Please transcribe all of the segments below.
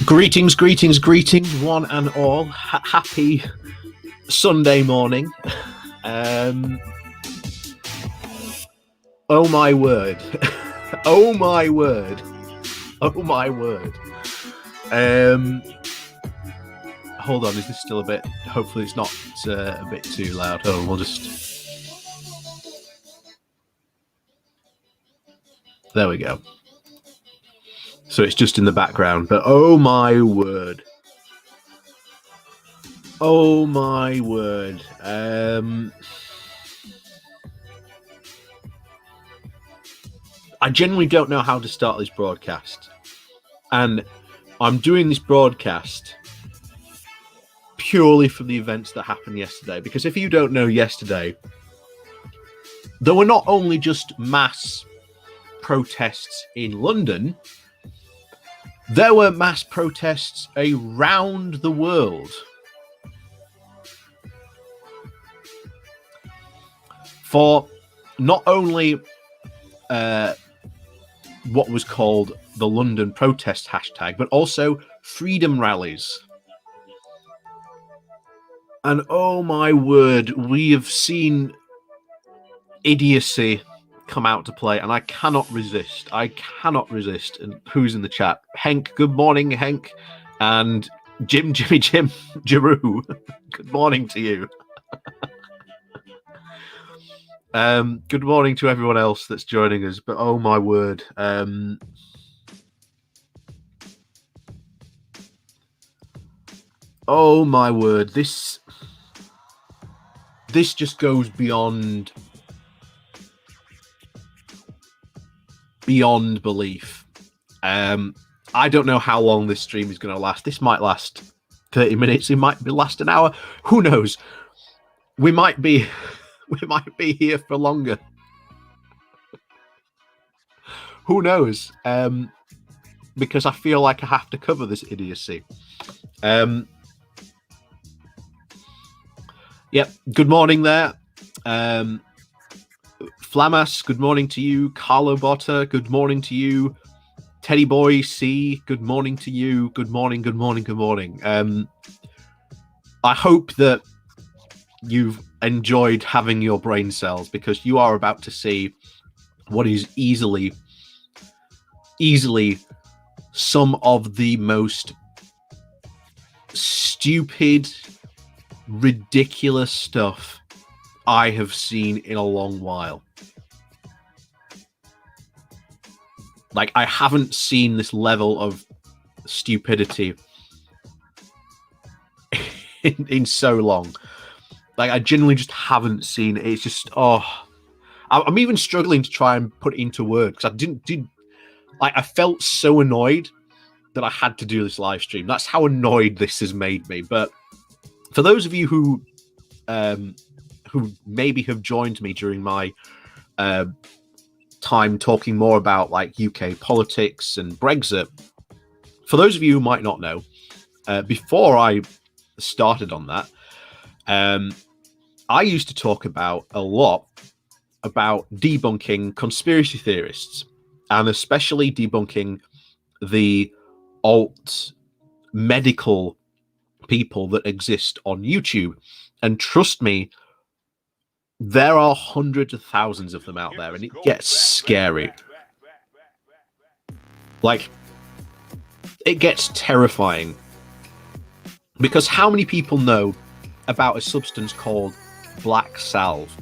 Greetings, greetings, greetings, one and all. Happy Sunday morning. Oh my word. Oh my word. Oh my word. Hold on, is this still a bit... Hopefully it's not a bit too loud. Oh, we'll just... There we go. So it's just in the background, but oh my word. Oh my word. I genuinely don't know how to start this broadcast. And I'm doing this broadcast purely for the events that happened yesterday. Because if you don't know, yesterday, there were not only just mass protests in London, there were mass protests around the world. For not only what was called the London protest hashtag, but also freedom rallies. And oh my word, we have seen idiocy come out to play, and I cannot resist. I cannot resist. And who's in the chat? Henk, good morning, Henk. And Jim, Giroux, good morning to you. Good morning to everyone else that's joining us, but oh my word. Oh my word, this just goes beyond belief. I don't know how long this stream is going to last. This might last 30 minutes. It might last an hour. Who knows? We might be here for longer. Who knows? Because I feel like I have to cover this idiocy. Yep. Good morning there. Flamas, good morning to you. Carlo Botta, good morning to you. Teddy Boy C, good morning to you. Good morning, good morning, good morning. I hope that you've enjoyed having your brain cells, because you are about to see what is easily some of the most stupid, ridiculous stuff I have seen in a long while. Like, I haven't seen this level of stupidity in so long. Like, I genuinely just haven't seen it. It's just, I'm even struggling to try and put it into words because I felt so annoyed that I had to do this live stream. That's how annoyed this has made me. But for those of you who maybe have joined me during my time talking more about like UK politics and Brexit, for those of you who might not know, before I started on that, I used to talk a lot about debunking conspiracy theorists, and especially debunking the alt medical people that exist on YouTube. And trust me, there are hundreds of thousands of them out there, and it gets scary. Like, it gets terrifying. Because how many people know about a substance called black salve?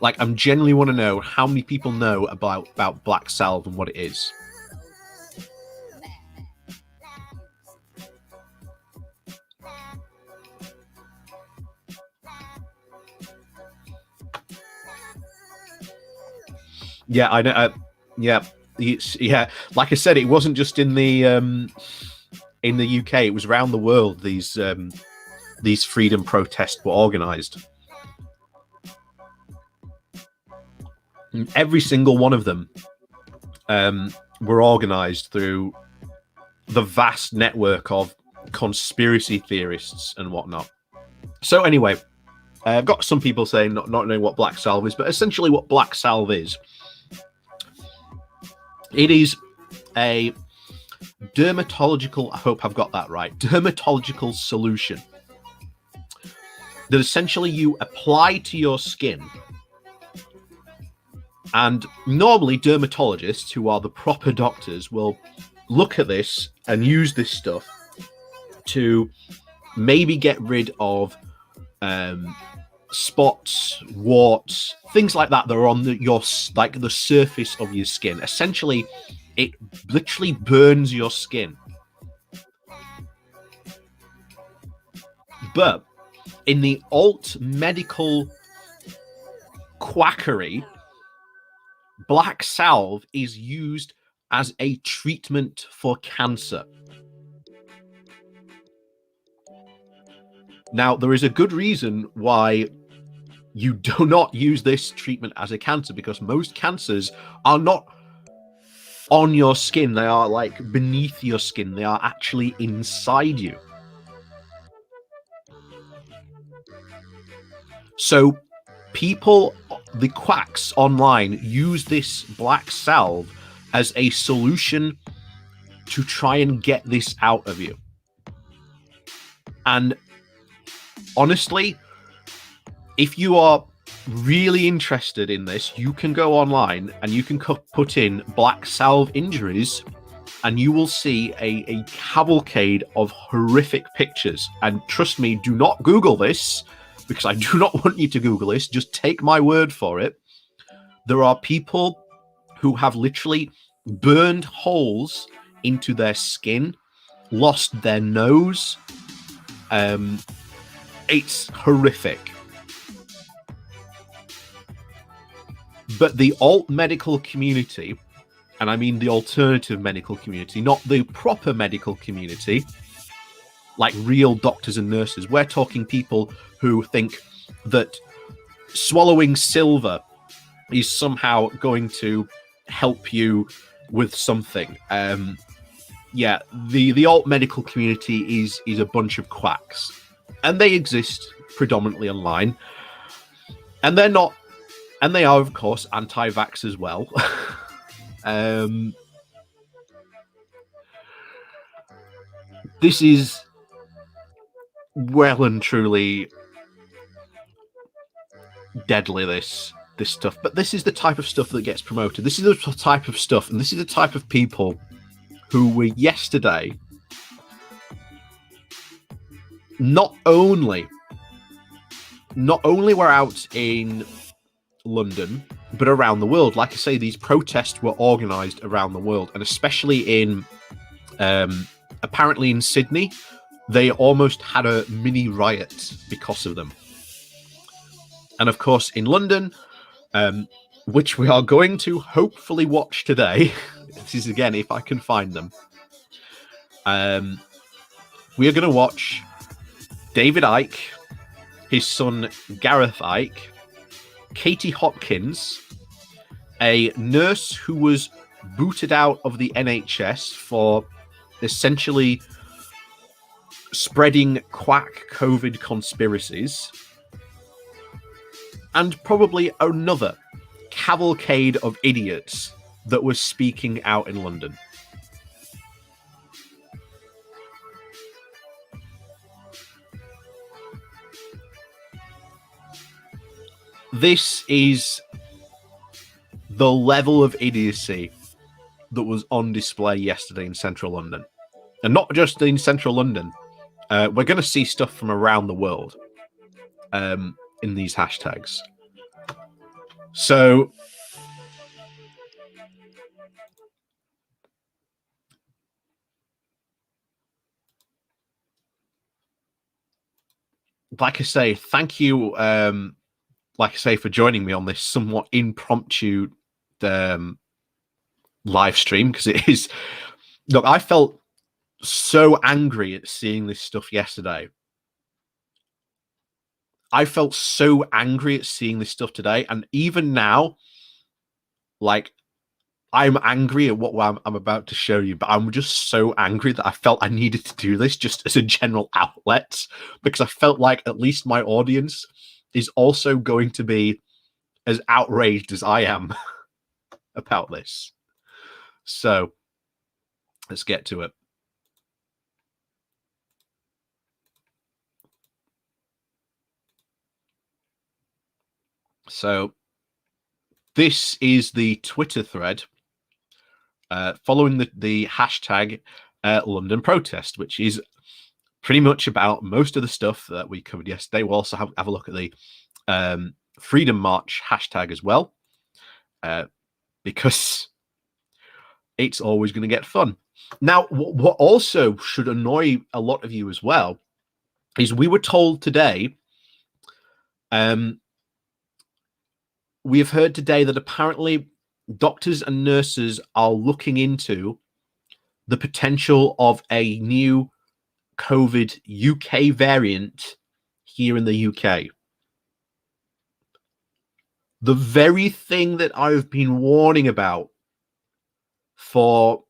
Like, I'm genuinely want to know how many people know about black salve and what it is. Yeah, I know. Yeah. Like I said, it wasn't just in the UK; it was around the world. These freedom protests were organised. Every single one of them were organised through the vast network of conspiracy theorists and whatnot. So anyway, I've got some people saying not knowing what black salve is, but essentially what black salve is, it is a dermatological, I hope I've got that right, dermatological solution that essentially you apply to your skin. And normally dermatologists, who are the proper doctors, will look at this and use this stuff to maybe get rid of spots, warts, things like that are on the surface of your skin. Essentially, it literally burns your skin. But in the alt medical quackery, black salve is used as a treatment for cancer. Now, there is a good reason why you do not use this treatment as a cancer, because most cancers are not on your skin. They are like beneath your skin. They are actually inside you. So people, the quacks online, use this black salve as a solution to try and get this out of you. And honestly, if you are really interested in this, you can go online and you can put in black salve injuries, and you will see a cavalcade of horrific pictures. And trust me, do not Google this, because I do not want you to Google this. Just take my word for it. There are people who have literally burned holes into their skin, lost their nose. It's horrific. But the alt medical community, and I mean the alternative medical community, not the proper medical community, like real doctors and nurses. We're talking people who think that swallowing silver is somehow going to help you with something. Yeah, the alt medical community is a bunch of quacks, and they exist predominantly online, and they're not, and they are of course anti-vax as well. This is well and truly deadly, this stuff. But this is the type of stuff that gets promoted. This is the type of stuff, and this is the type of people who were yesterday not only were out in London, but around the world. Like I say, these protests were organized around the world, and especially in apparently in Sydney, they almost had a mini riot because of them. And of course, in London, which we are going to hopefully watch today. This is, again, if I can find them. We are going to watch David Icke, his son Gareth Icke, Katie Hopkins, a nurse who was booted out of the NHS for essentially spreading quack COVID conspiracies, and probably another cavalcade of idiots that was speaking out in London. This is the level of idiocy that was on display yesterday in central London. And not just in central London. We're going to see stuff from around the world in these hashtags. So, like I say, thank you, like I say, for joining me on this somewhat impromptu live stream, because it is... Look, I felt so angry at seeing this stuff yesterday. I felt so angry at seeing this stuff today, and even now, like, I'm angry at what I'm about to show you, but I'm just so angry that I felt I needed to do this just as a general outlet, because I felt like at least my audience is also going to be as outraged as I am about this. So let's get to it. So this is the Twitter thread following the hashtag London protest, which is pretty much about most of the stuff that we covered yesterday. We'll also have a look at the Freedom March hashtag as well, because it's always going to get fun. Now, what also should annoy a lot of you as well is we were told today, we have heard today that apparently doctors and nurses are looking into the potential of a new COVID UK variant here in the UK. The very thing that I've been warning about for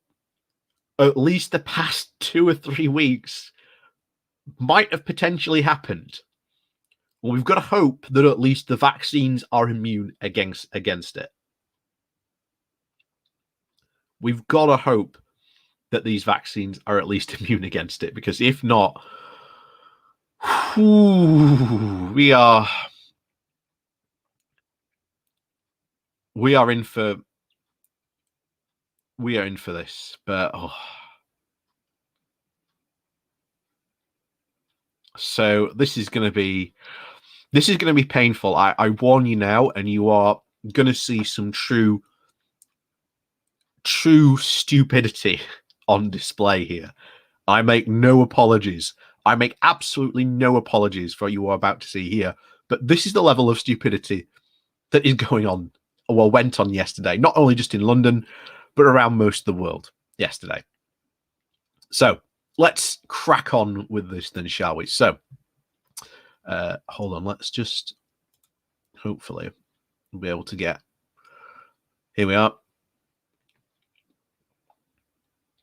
at least the past 2 or 3 weeks might have potentially happened. Well, we've got to hope that at least the vaccines are immune against it. We've got to hope that these vaccines are at least immune against it, because if not, we are in for this. But so this is going to be painful. I warn you now, and you are going to see some true stupidity on display here. I make no apologies. I make absolutely no apologies for what you are about to see here. But this is the level of stupidity that is going on, or went on yesterday, not only just in London, but around most of the world yesterday. So let's crack on with this then, shall we? So hold on, let's just hopefully be able to get... Here we are.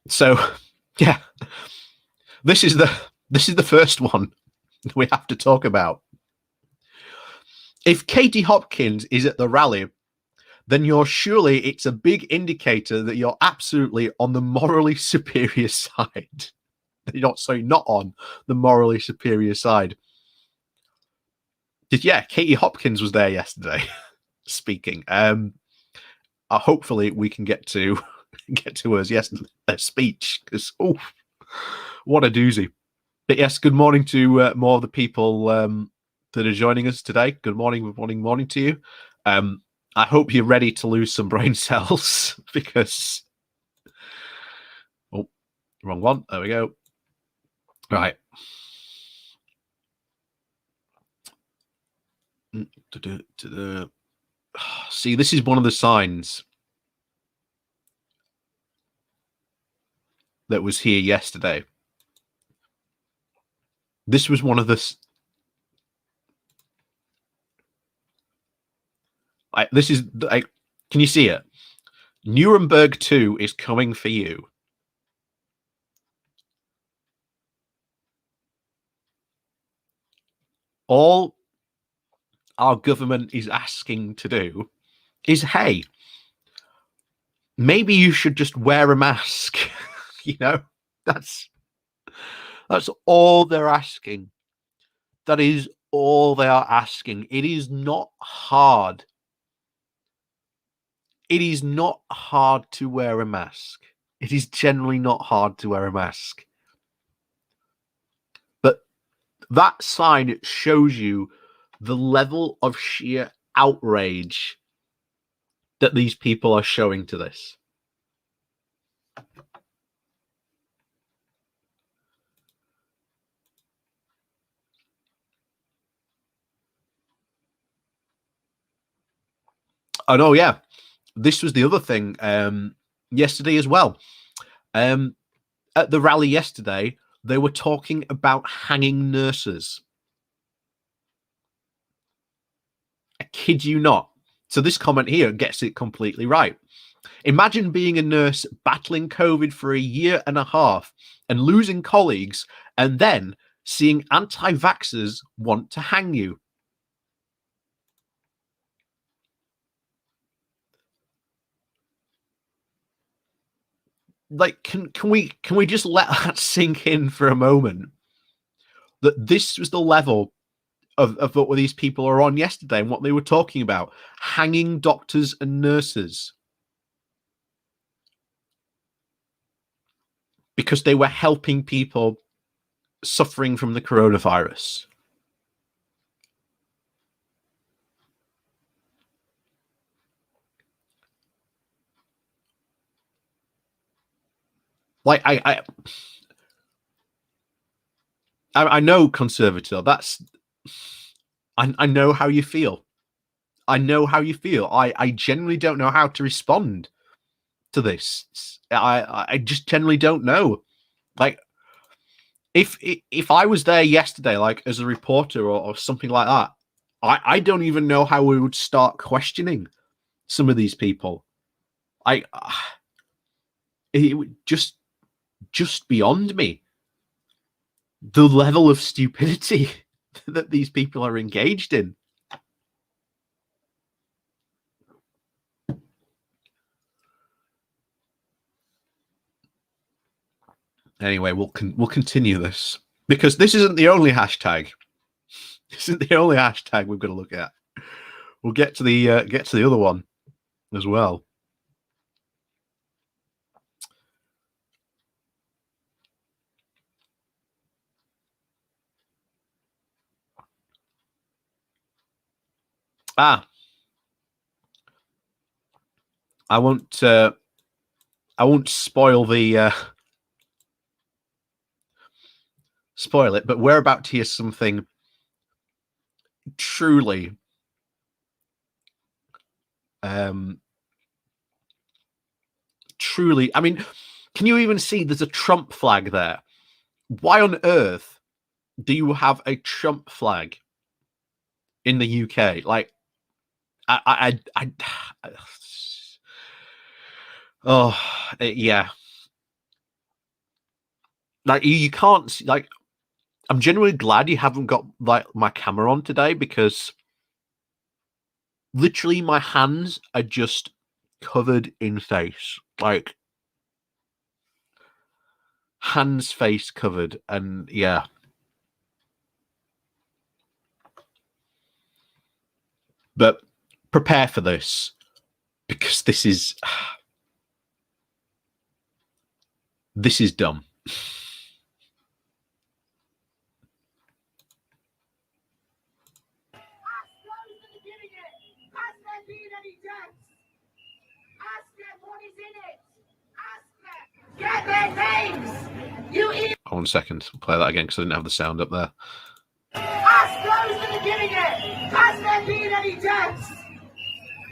So yeah, this is the first one we have to talk about. If Katie Hopkins is at the rally, then it's a big indicator that you're absolutely on the morally superior side. Not on the morally superior side. Katie Hopkins was there yesterday speaking. Hopefully we can get to her speech, because what a doozy. But yes, good morning to more of the people that are joining us today. Good morning to you. I hope you're ready to lose some brain cells, because wrong one. There we go. Right. See, this is one of the signs that was here yesterday. This was one of the... this is... can you see it? Nuremberg 2 is coming for you. All our government is asking to do is, hey, maybe you should just wear a mask. You know, that's all they're asking. That is all they are asking. It is not hard. It is not hard to wear a mask. It is generally not hard to wear a mask. But that sign shows you the level of sheer outrage that these people are showing to this. Oh, no, yeah. This was the other thing yesterday as well. At the rally yesterday, they were talking about hanging nurses. I kid you not. So this comment here gets it completely right. Imagine being a nurse battling COVID for a year and a half and losing colleagues, and then seeing anti-vaxxers want to hang you. Like, can we just let that sink in for a moment? That this was the level of what these people are on yesterday and what they were talking about. Hanging doctors and nurses. Because they were helping people suffering from the coronavirus. Like, I know, conservator, that's... I know how you feel. I know how you feel. I generally don't know how to respond to this. I just generally don't know. Like, if I was there yesterday, like as a reporter or something like that, I don't even know how we would start questioning some of these people. It would just beyond me, the level of stupidity that these people are engaged in. Anyway, we'll continue this, because this isn't the only hashtag. This isn't the only hashtag we've got to look at. We'll get to the other one as well. I won't spoil the spoil it, but we're about to hear something truly truly, I mean, can you even see there's a Trump flag there? Why on earth do you have a Trump flag in the UK? Like, oh, yeah. Like, you can't see, like, I'm genuinely glad you haven't got like my camera on today, because literally my hands are just covered in face, like hands, face covered, and yeah. But prepare for this, because this is dumb. 1 second. I'll play that again because I didn't have the sound up there. Ask those that are giving it, has there been any deaths?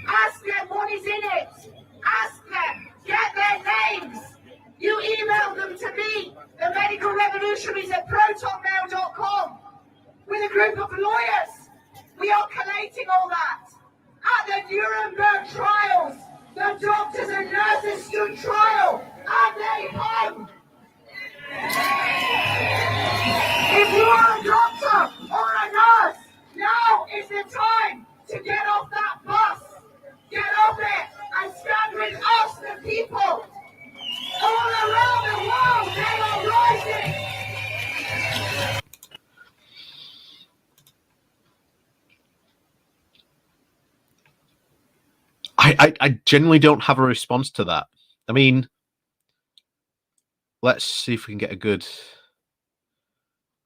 Ask them what is in it. Ask them, get their names. You email them to me, the medical revolutionaries at protonmail.com, with a group of lawyers. We are collating all that. At the Nuremberg trials, the doctors and nurses stood trial, and they hung. If you are a doctor or a nurse, now is the time to get off that bus. Get off it and stand with us, the people. All around the world, they are rising. I genuinely don't have a response to that. I mean, let's see if we can get a good...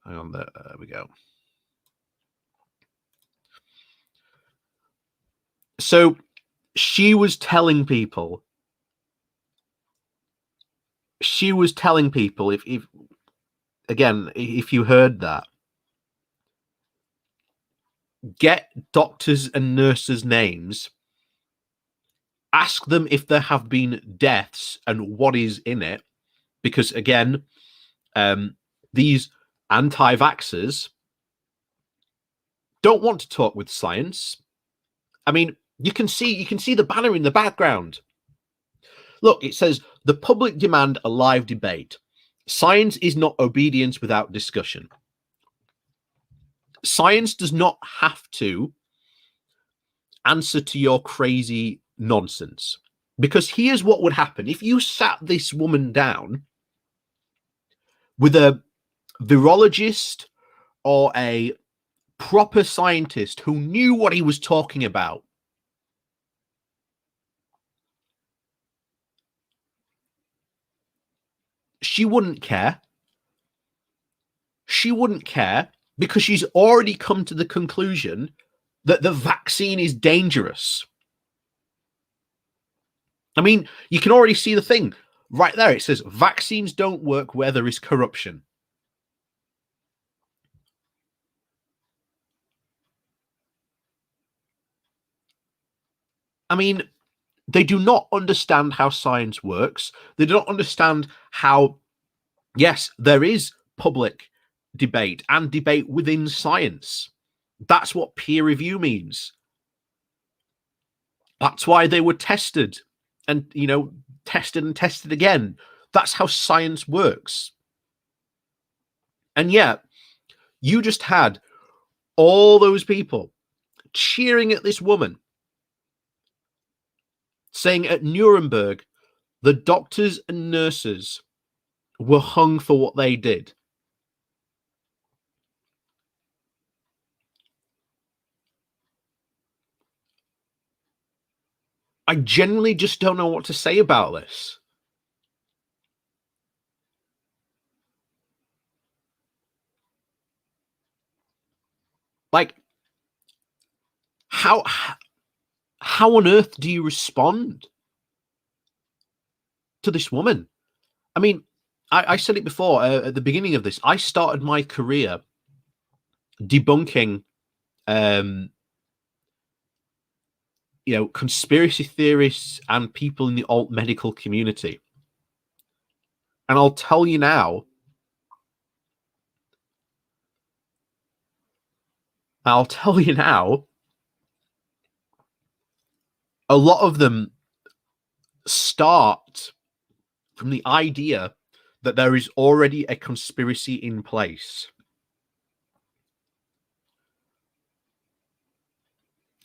Hang on, there we go. So she was telling people, if again, if you heard that, get doctors and nurses' names, ask them if there have been deaths and what is in it, because again, these anti-vaxxers don't want to talk with science. I mean, you can see the banner in the background. Look, it says, the public demand a live debate. Science is not obedience without discussion. Science does not have to answer to your crazy nonsense. Because here's what would happen. If you sat this woman down with a virologist or a proper scientist who knew what he was talking about, she wouldn't care. She wouldn't care because she's already come to the conclusion that the vaccine is dangerous. I mean, you can already see the thing right there. It says vaccines don't work where there is corruption. I mean, they do not understand how science works. They do not understand how, yes, there is public debate and debate within science. That's what peer review means. That's why they were tested and, tested and tested again. That's how science works. And yet, you just had all those people cheering at this woman, saying at Nuremberg, the doctors and nurses were hung for what they did. I genuinely just don't know what to say about this. Like, how on earth do you respond to this woman? I mean, I said it before at the beginning of this. I started my career debunking, conspiracy theorists and people in the alt medical community. And I'll tell you now, a lot of them start from the idea that there is already a conspiracy in place.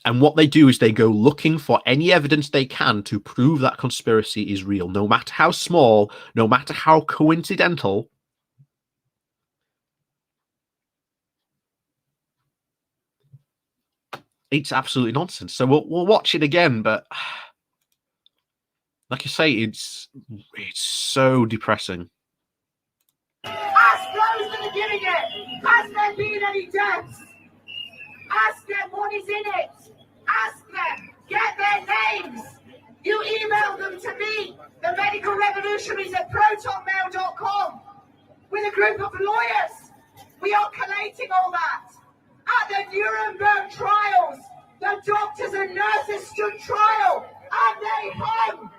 And what they do is they go looking for any evidence they can to prove that conspiracy is real, no matter how small, no matter how coincidental. It's absolutely nonsense. So we'll watch it again, but like I say, it's so depressing. Ask those that are giving it, has there been any deaths? Ask them what is in it. Ask them, get their names. You email them to me, the medical revolutionaries at protonmail.com, with a group of lawyers. We are collating all that. At the Nuremberg trials, the doctors and nurses stood trial and they hung.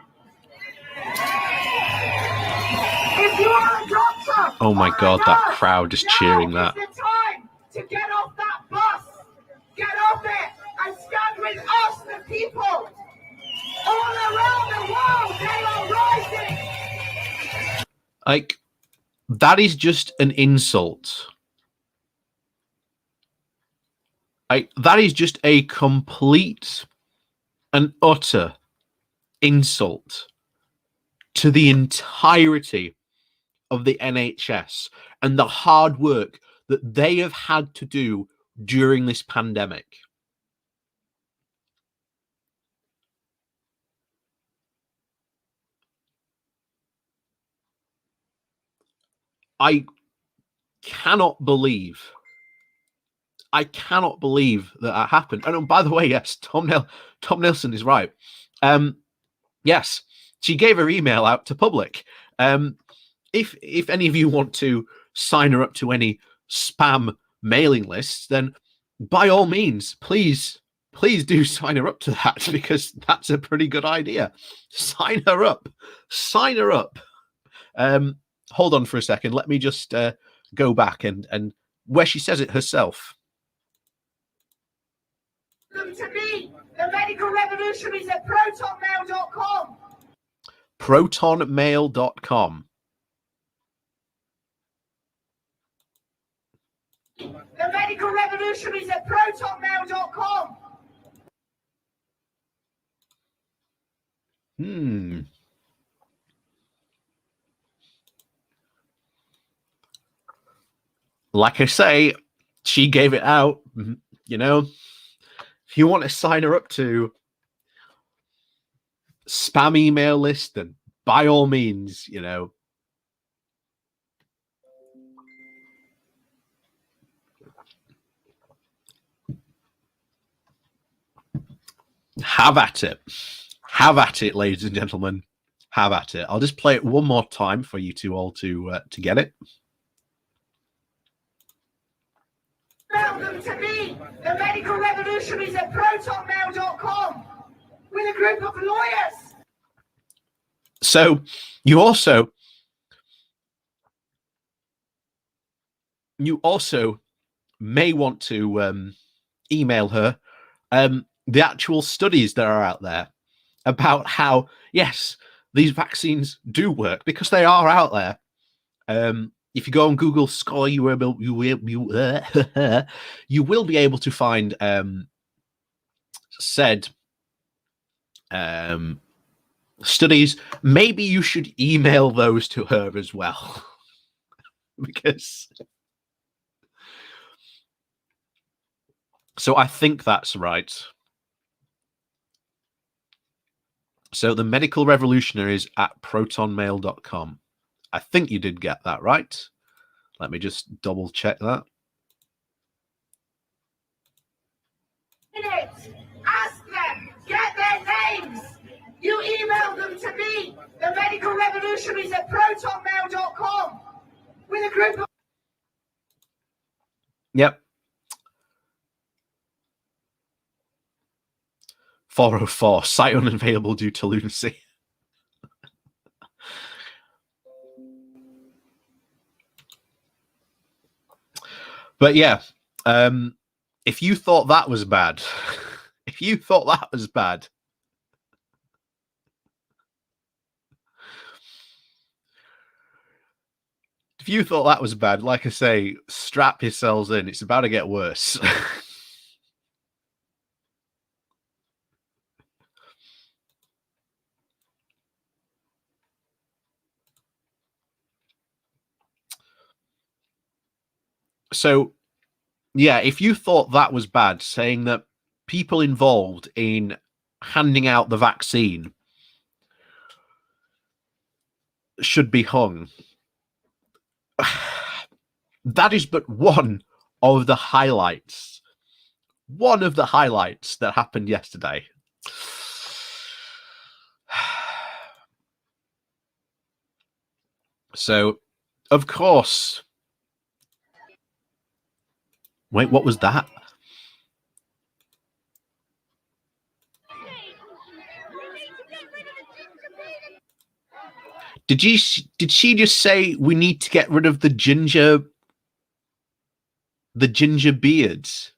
If you are a doctor, oh my God, that crowd is cheering that. Now is the time to get off that bus. Get off it and stand with us, the people. All around the world, they are rising. Like, that is just an insult. That is just a complete and utter insult to the entirety of the NHS and the hard work that they have had to do during this pandemic. I cannot believe that happened. And by the way, yes, Tom Nilsson is right. Yes, she gave her email out to public. If any of you want to sign her up to any spam mailing lists, then by all means, please do sign her up to that, because that's a pretty good idea. Sign her up. Hold on for a second. Let me just go back and where she says it herself. Them to me, the medical revolutionaries at protonmail.com. Protonmail.com. The medical revolutionaries at protonmail.com. Like I say, she gave it out. You know, if you want to sign her up to spam email list, then by all means, you know. Have at it. Have at it, ladies and gentlemen. Have at it. I'll just play it one more time for you two all to get it. Mail them to me, the medical revolutionaries at protonmail.com, with a group of lawyers. So you also may want to email her the actual studies that are out there about how, yes, these vaccines do work, because they are out there. If you go on Google Scholar, you will be able to find said studies. Maybe you should email those to her as well, because so I think that's right. So the medical revolutionaries at protonmail.com. I think you did get that right. Let me just double check that. Ask them. Get their names. You email them to me, the medical revolutionaries at protonmail.com, with a group of... Yep. 404, site unavailable due to lunacy. But yeah, if you thought that was bad, if you thought that was bad, like I say, strap yourselves in. It's about to get worse. So, yeah, if you thought that was bad, saying that people involved in handing out the vaccine should be hung, that is but one of the highlights. One of the highlights that happened yesterday. So, Of course. Wait, what was that? Did she just say we need to get rid of the ginger beards?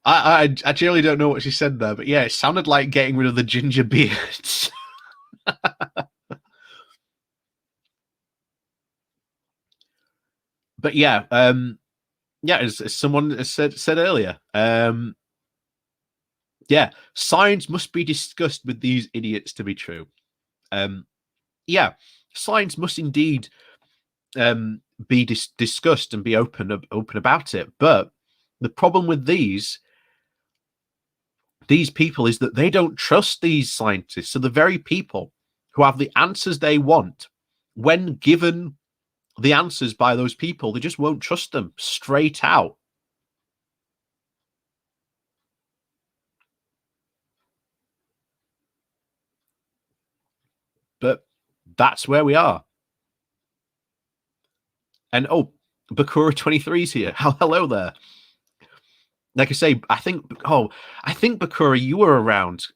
I genuinely don't know what she said there, but yeah, it sounded like getting rid of the ginger beards. But yeah, as someone has said earlier, yeah, science must be discussed with these idiots to be true. Yeah, science must indeed be discussed and be open about it. But the problem with these people is that they don't trust these scientists. So the very people who have the answers they want, when given the answers by those people, they just won't trust them straight out. But that's where we are. And oh, Bakura 23 is here. Hello there. Like I say, I think Bakura, you were around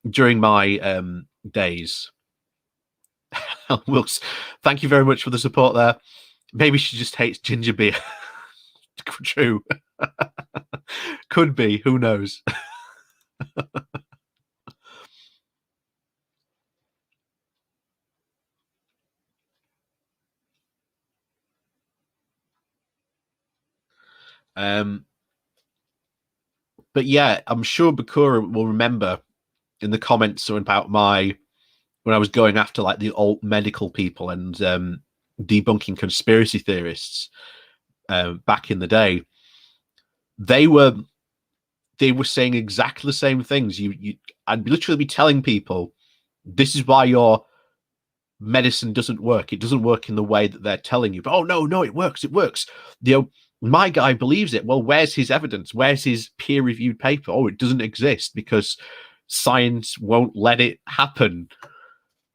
during my days. Wilkes, thank you very much for the support there. Maybe she just hates ginger beer. True. Could be. Who knows? But yeah, I'm sure Bakura will remember in the comments about when I was going after like the alt medical people and debunking conspiracy theorists back in the day. They were saying exactly the same things. I'd literally be telling people, this is why your medicine doesn't work. It doesn't work in the way that they're telling you. But oh no, it works. It works. My guy believes it. Well, where's his evidence? Where's his peer-reviewed paper? Oh, it doesn't exist because science won't let it happen.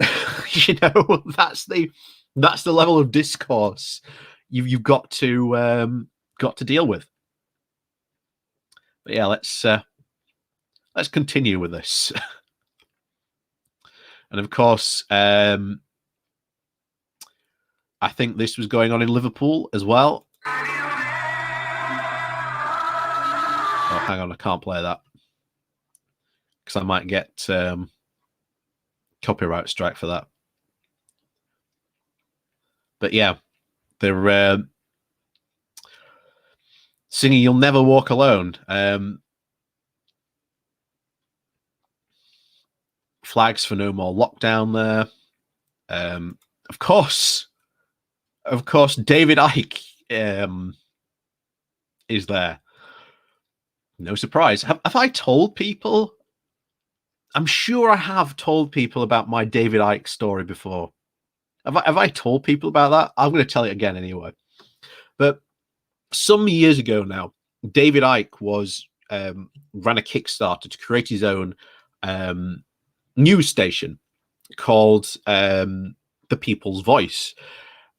That's the level of discourse you've got to deal with. But yeah, let's continue with this. And of course, I think this was going on in Liverpool as well. Oh, hang on, I can't play that because I might get copyright strike for that. But yeah, they're singing "You'll Never Walk Alone." Flags for no more lockdown there. Of course, David Icke is there. No surprise. Have I told people? I'm sure I have told people about my David Icke story before. Have I told people about that? I'm going to tell it again anyway. But some years ago now, David Icke ran a Kickstarter to create his own news station called The People's Voice.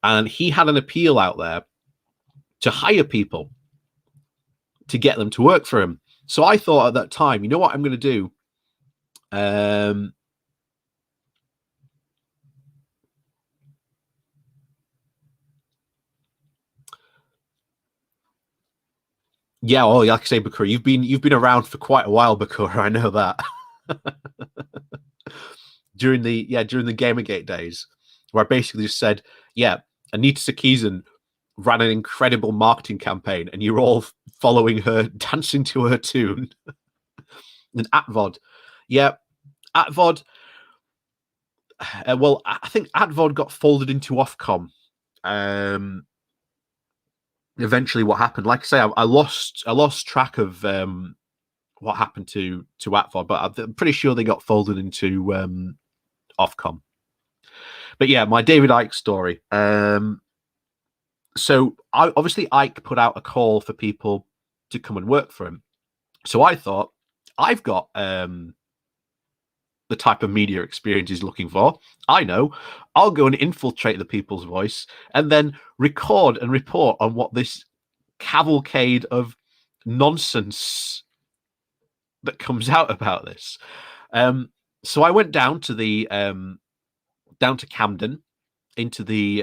And he had an appeal out there to hire people to get them to work for him. So I thought at that time, you know what I'm going to do? Yeah, well, like I say, Bakura, you've been around for quite a while, Bakura. I know that. during the Gamergate days, where I basically just said, yeah, Anita Sarkeesian ran an incredible marketing campaign, and you're all following her, dancing to her tune. And Atvod, yeah, Atvod. Well, I think Atvod got folded into Ofcom. Eventually, what happened? Like I say, I lost track of what happened to Atvod, but I'm pretty sure they got folded into Ofcom. But yeah, my David Icke story. So obviously Icke put out a call for people to come and work for him. So I thought, I've got the type of media experience he's looking for. I know. I'll go and infiltrate the People's Voice and then record and report on what this cavalcade of nonsense that comes out about this. So I went down to Camden, into the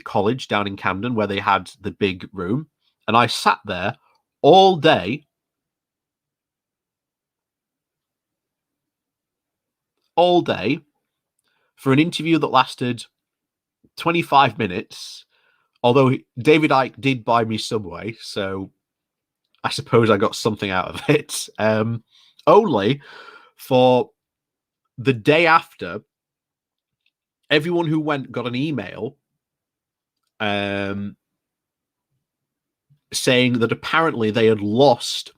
college down in Camden where they had the big room, and I sat there all day for an interview that lasted 25 minutes. Although David Icke did buy me Subway, so I suppose I got something out of it. Only for the day after, everyone who went got an email saying that apparently they had lost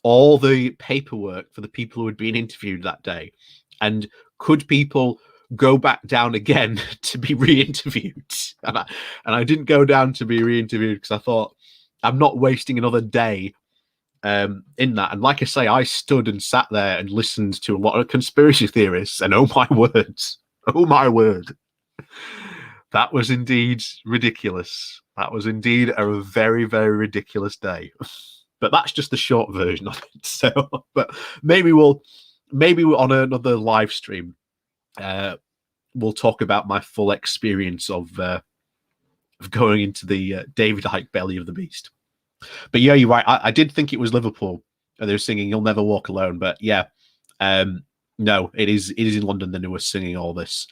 all the paperwork for the people who had been interviewed that day. And could people go back down again to be re-interviewed? And I didn't go down to be re-interviewed because I thought, I'm not wasting another day in that. And like I say, I stood and sat there and listened to a lot of conspiracy theorists, and oh my word, that was indeed ridiculous. That was indeed a very, very ridiculous day. But that's just the short version of it. So, but maybe on another live stream, we'll talk about my full experience of going into the David Icke belly of the beast. But yeah, you're right. I did think it was Liverpool, and they were singing "You'll Never Walk Alone." But yeah, no, it is in London that they were singing all this.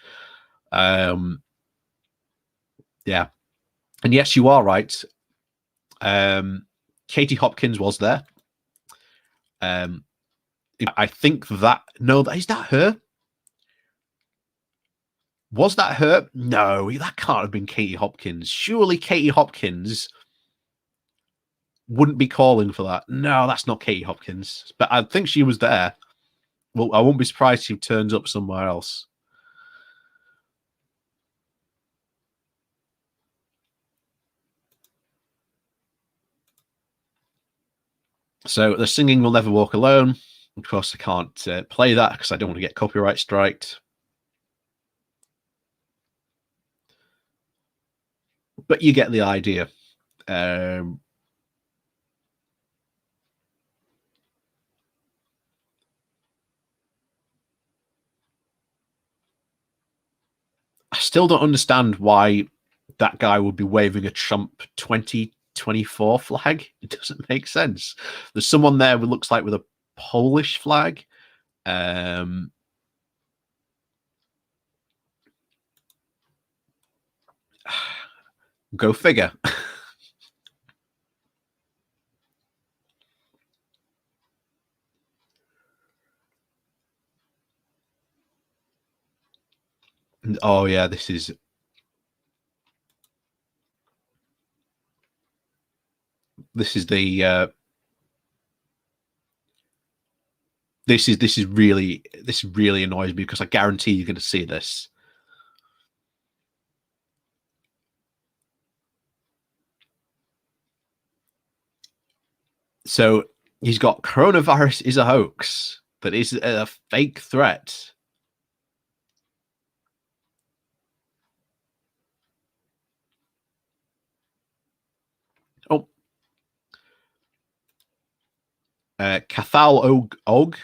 Yeah, and yes, you are right. Katie Hopkins was there. I think that is that her? Was that her? No, that can't have been Katie Hopkins. Surely Katie Hopkins wouldn't be calling for that. No, that's not Katie Hopkins. But I think she was there. Well, I won't be surprised if she turns up somewhere else. So the singing "Will Never Walk Alone." Of course, I can't play that because I don't want to get copyright striked. But you get the idea. I still don't understand why that guy would be waving a Trump 2024 flag. It doesn't make sense. There's someone there who looks like with a Polish flag. Go figure. Oh yeah, this is the this really annoys me because I guarantee you're going to see this. So he's got coronavirus is a hoax, that is a fake threat. Oh, Cathal Og.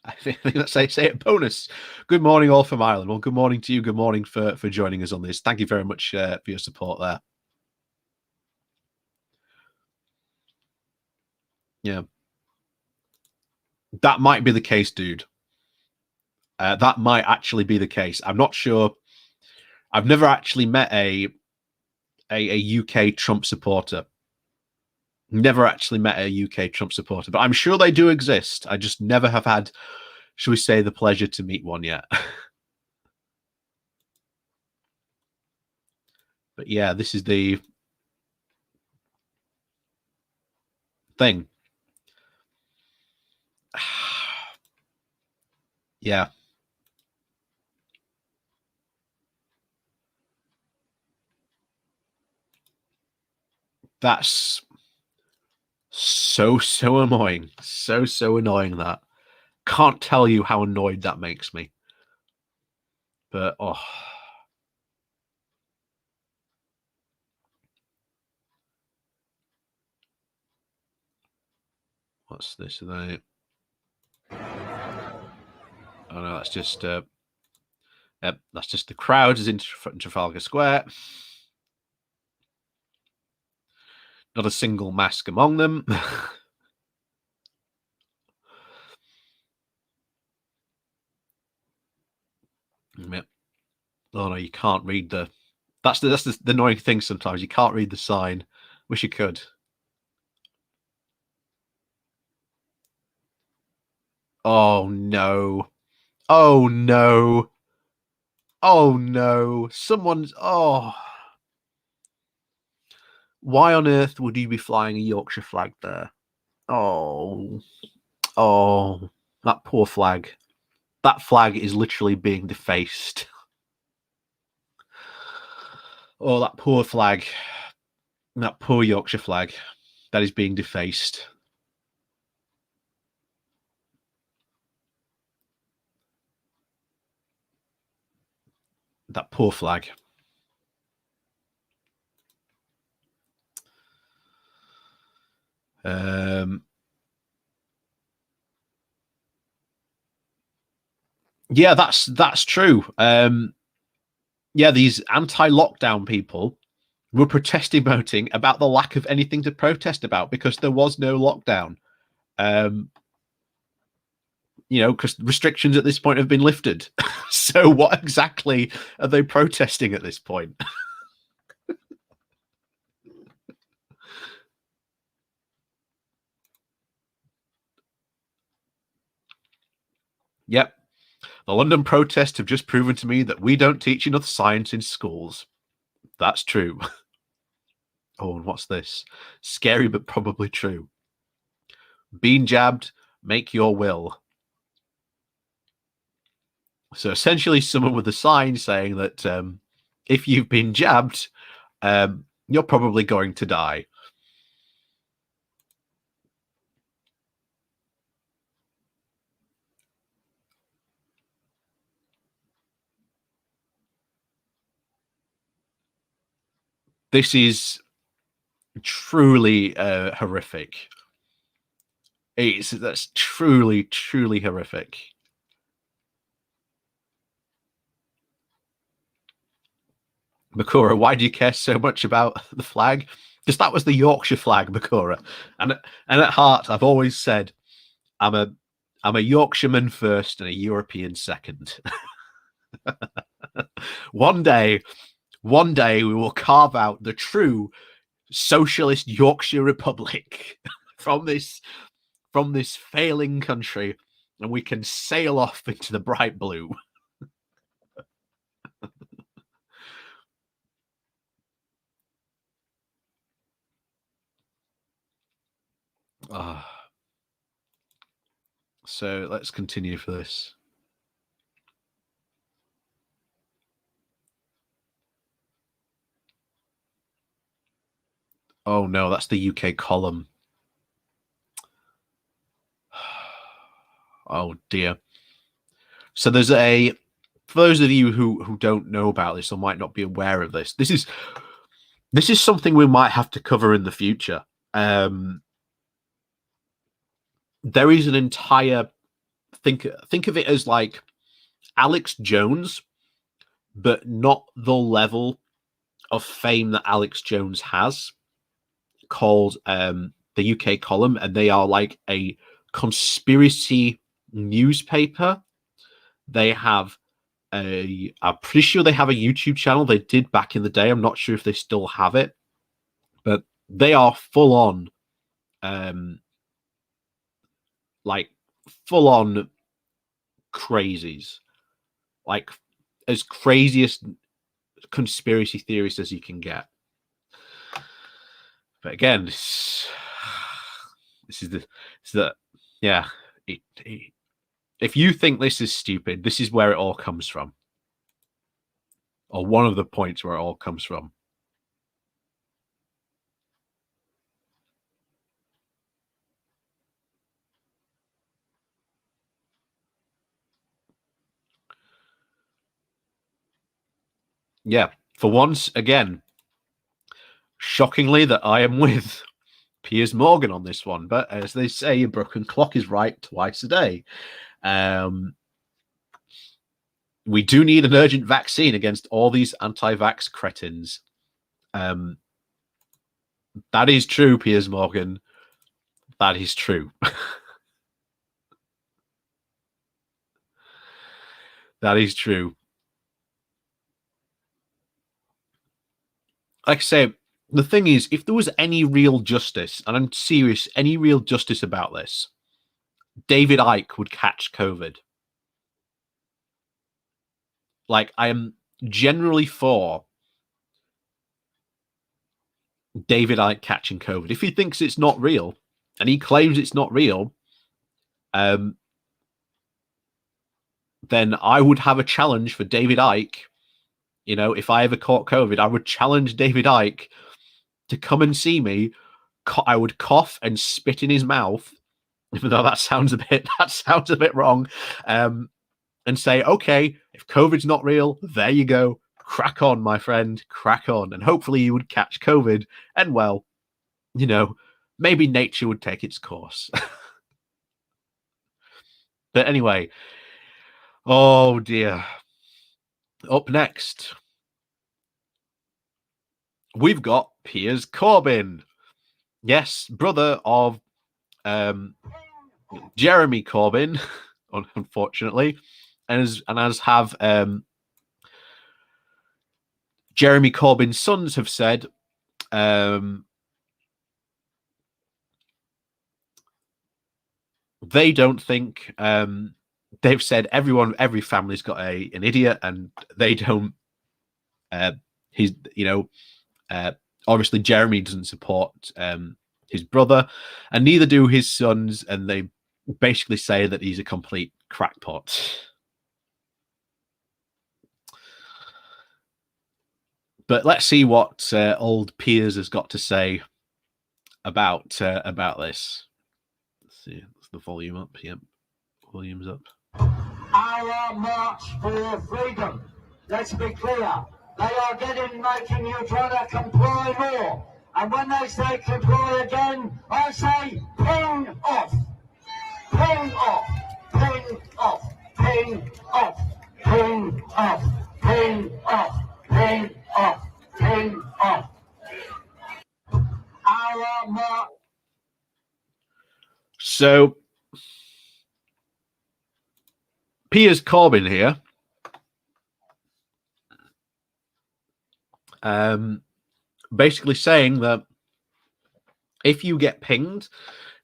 I think that's how you say it. Bonus. Good morning, all from Ireland. Well, good morning to you. Good morning for joining us on this. Thank you very much for your support there. Yeah. That might be the case, dude. That might actually be the case. I'm not sure. I've never actually met a UK Trump supporter. Never actually met a UK Trump supporter, but I'm sure they do exist. I just never have had, shall we say, the pleasure to meet one yet. But yeah, this is the thing. Yeah. That's so annoying. So annoying. That can't tell you how annoyed that makes me. But oh, what's this? Oh no, that's just the crowds in Trafalgar Square. Not a single mask among them. Yep. Oh no, you can't read the. That's the annoying thing. Sometimes you can't read the sign. Wish you could. Oh no! Oh no! Oh no! Someone's. Oh. Why on earth would you be flying a Yorkshire flag there? Oh. Oh. That poor flag. That flag is literally being defaced. Oh, that poor flag. That poor Yorkshire flag. That is being defaced. That poor flag. Yeah, that's true. Yeah, these anti-lockdown people were protesting voting about the lack of anything to protest about because there was no lockdown. Because restrictions at this point have been lifted. So what exactly are they protesting at this point? Yep. The London protests have just proven to me that we don't teach enough science in schools. That's true. Oh, and what's this? Scary, but probably true. Being jabbed, make your will. So essentially, someone with a sign saying that if you've been jabbed, you're probably going to die. This is truly horrific. That's truly horrific. Makura, why do you care so much about the flag? Because that was the Yorkshire flag, Makura. And at heart, I've always said I'm a Yorkshireman first and a European second. One day we will carve out the true socialist Yorkshire Republic from this failing country, and we can sail off into the bright blue. So let's continue for this. Oh no, that's the UK column. Oh dear. So there's for those of you who don't know about this or might not be aware of this, this is something we might have to cover in the future. There is an entire think of it as like Alex Jones, but not the level of fame that Alex Jones has, called the UK column, and they are like a conspiracy newspaper. They have I'm pretty sure they have a YouTube channel. They did back in the day. I'm not sure if they still have it, but they are full on crazies, like as craziest conspiracy theorists as you can get. But again, this is the yeah. If you think this is stupid, this is where it all comes from, or one of the points where it all comes from. yeah, for once again, shockingly that I am with Piers Morgan on this one. But as they say, a broken clock is right twice a day. We do need an urgent vaccine against all these anti-vax cretins. That is true, Piers Morgan. That is true. That is true. Like I say, the thing is, if there was any real justice, and I'm serious, any real justice about this, David Icke would catch COVID. Like, I am generally for David Icke catching COVID. If he thinks it's not real, and he claims it's not real, then I would have a challenge for David Icke. You know, if I ever caught COVID, I would challenge David Icke to come and see me. I would cough and spit in his mouth, even though that sounds a bit wrong, and say, okay, if COVID's not real, there you go. Crack on, my friend, crack on. And hopefully you would catch COVID, and well, you know, maybe nature would take its course. But anyway, oh dear. Up next, we've got Piers Corbyn. Yes, brother of Jeremy Corbyn, unfortunately, and as have Jeremy Corbyn's sons have said, they don't think, they've said every family's got an idiot, and they don't. Obviously Jeremy doesn't support his brother, and neither do his sons, and they basically say that he's a complete crackpot. But let's see what old Piers has got to say about this. Let's see, is the volume up? Yep, volume's up. Our march for freedom. Let's be clear. They are making you try to comply more. And when they say comply again, I say ping off. Ping off. Ping off. Ping off. Ping off. Ping off. Ping off. Ping off. Our march. So, Piers Corbyn here basically saying that if you get pinged,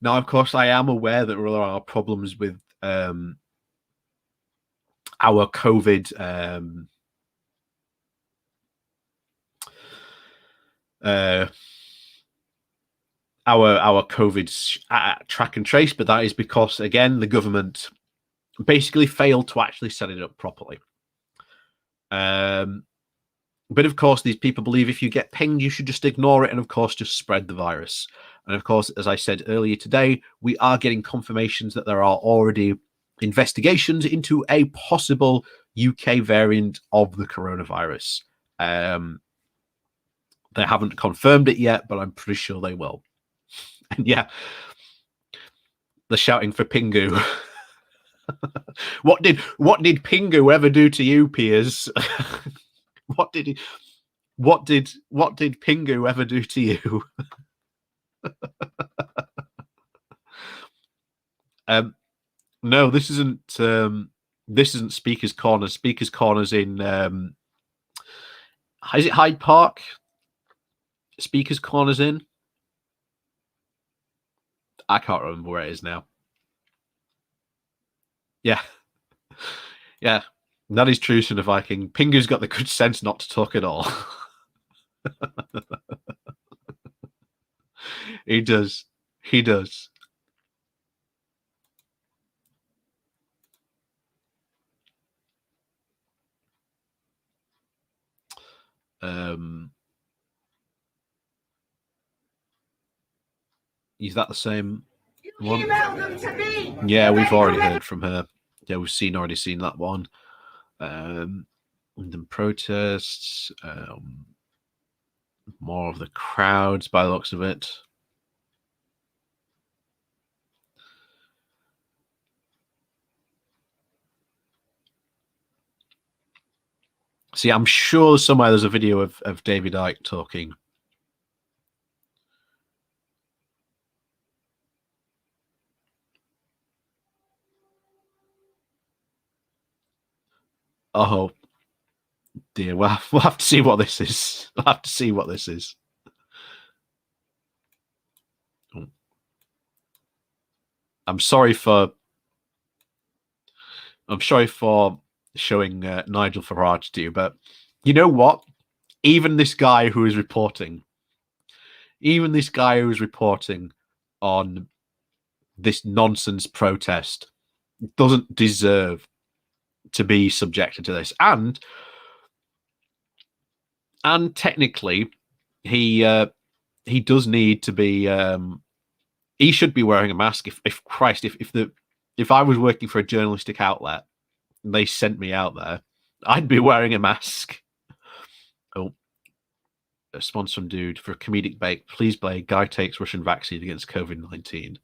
now of course I am aware that there are problems with our COVID our COVID track and trace, but that is because, again, the government basically failed to actually set it up properly. But of course, these people believe if you get pinged, you should just ignore it and, of course, just spread the virus. And of course, as I said earlier today, we are getting confirmations that there are already investigations into a possible UK variant of the coronavirus. They haven't confirmed it yet, but I'm pretty sure they will. And yeah, they're shouting for Pingu. What did Pingu ever do to you, Piers? What did Pingu ever do to you? No, this isn't Speaker's Corner. Speaker's Corner's in is it Hyde Park? Speaker's Corner's in? I can't remember where it is now. Yeah. Yeah. That is true, son of Viking. Pingu's got the good sense not to talk at all. He does. He does. Is that the same one? Yeah, we've already heard from her. Yeah, we've already seen that one. London protests, more of the crowds by the looks of it. See, I'm sure somewhere there's a video of David Icke talking. Oh dear, we'll have to see what this is. We'll have to see what this is. I'm sorry for showing Nigel Farage to you, but you know what? Even this guy who is reporting on this nonsense protest doesn't deserve to be subjected to this. And technically, he does need to be. He should be wearing a mask. If I was working for a journalistic outlet and they sent me out there, I'd be wearing a mask. Oh, a response from dude for a comedic bait. Please play. Guy takes Russian vaccine against COVID-19.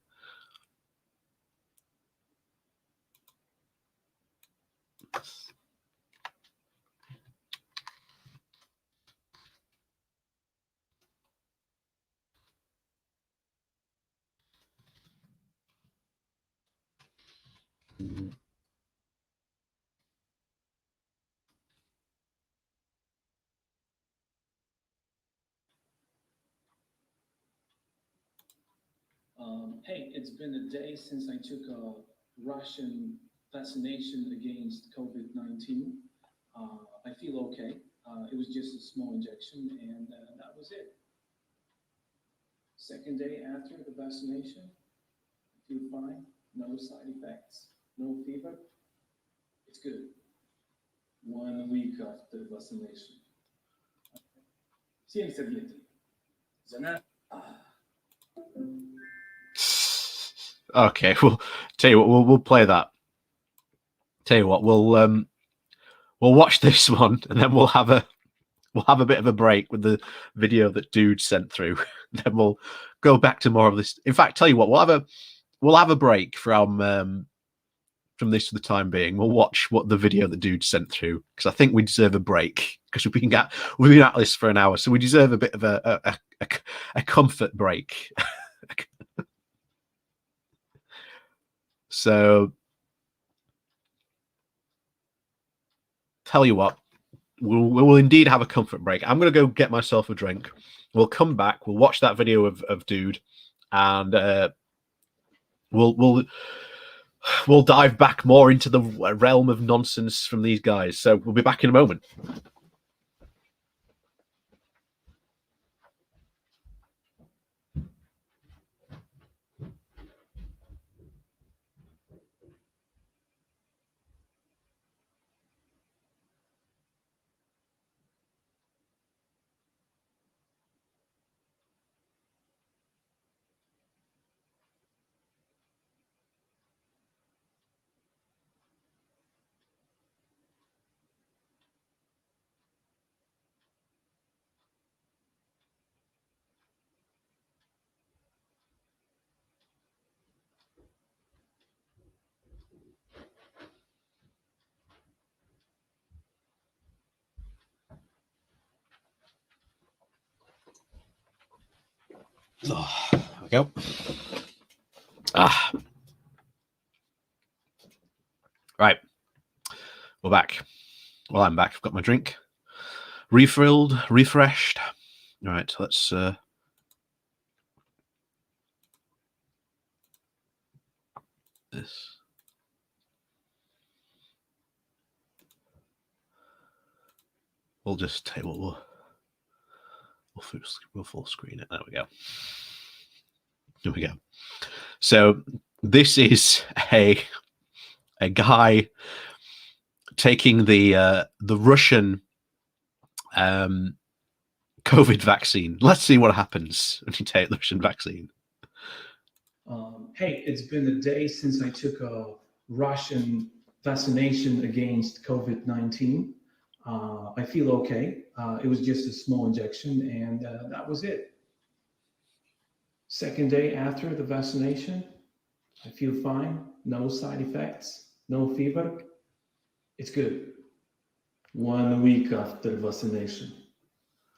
Hey, it's been a day since I took a Russian vaccination against COVID-19. I feel okay. It was just a small injection, and that was it. Second day after the vaccination, I feel fine. No side effects, no fever. It's good. 1 week after the vaccination. 70 лет. Зана. Okay, well, tell you what, we'll play that. Tell you what, we'll watch this one, and then we'll have a bit of a break with the video that dude sent through. Then we'll go back to more of this. In fact, tell you what, we'll have a break from this for the time being. We'll watch what the video that dude sent through, because I think we deserve a break, because we've been at this for an hour, so we deserve a bit of a comfort break. So, tell you what, we'll indeed have a comfort break. I'm going to go get myself a drink. We'll come back. We'll watch that video of dude, and we'll dive back more into the realm of nonsense from these guys. So we'll be back in a moment. Oh, there we go. Right. We're back. Well, I'm back. I've got my drink refilled, refreshed. All right, let's this. We'll just we'll full screen it. There we go. Here we go. So this is a guy taking the Russian COVID vaccine. Let's see what happens when you take the Russian vaccine. Hey, it's been a day since I took a Russian vaccination against COVID-19. I feel okay. It was just a small injection, and that was it. Second day after the vaccination, I feel fine. No side effects, no fever. It's good. 1 week after vaccination,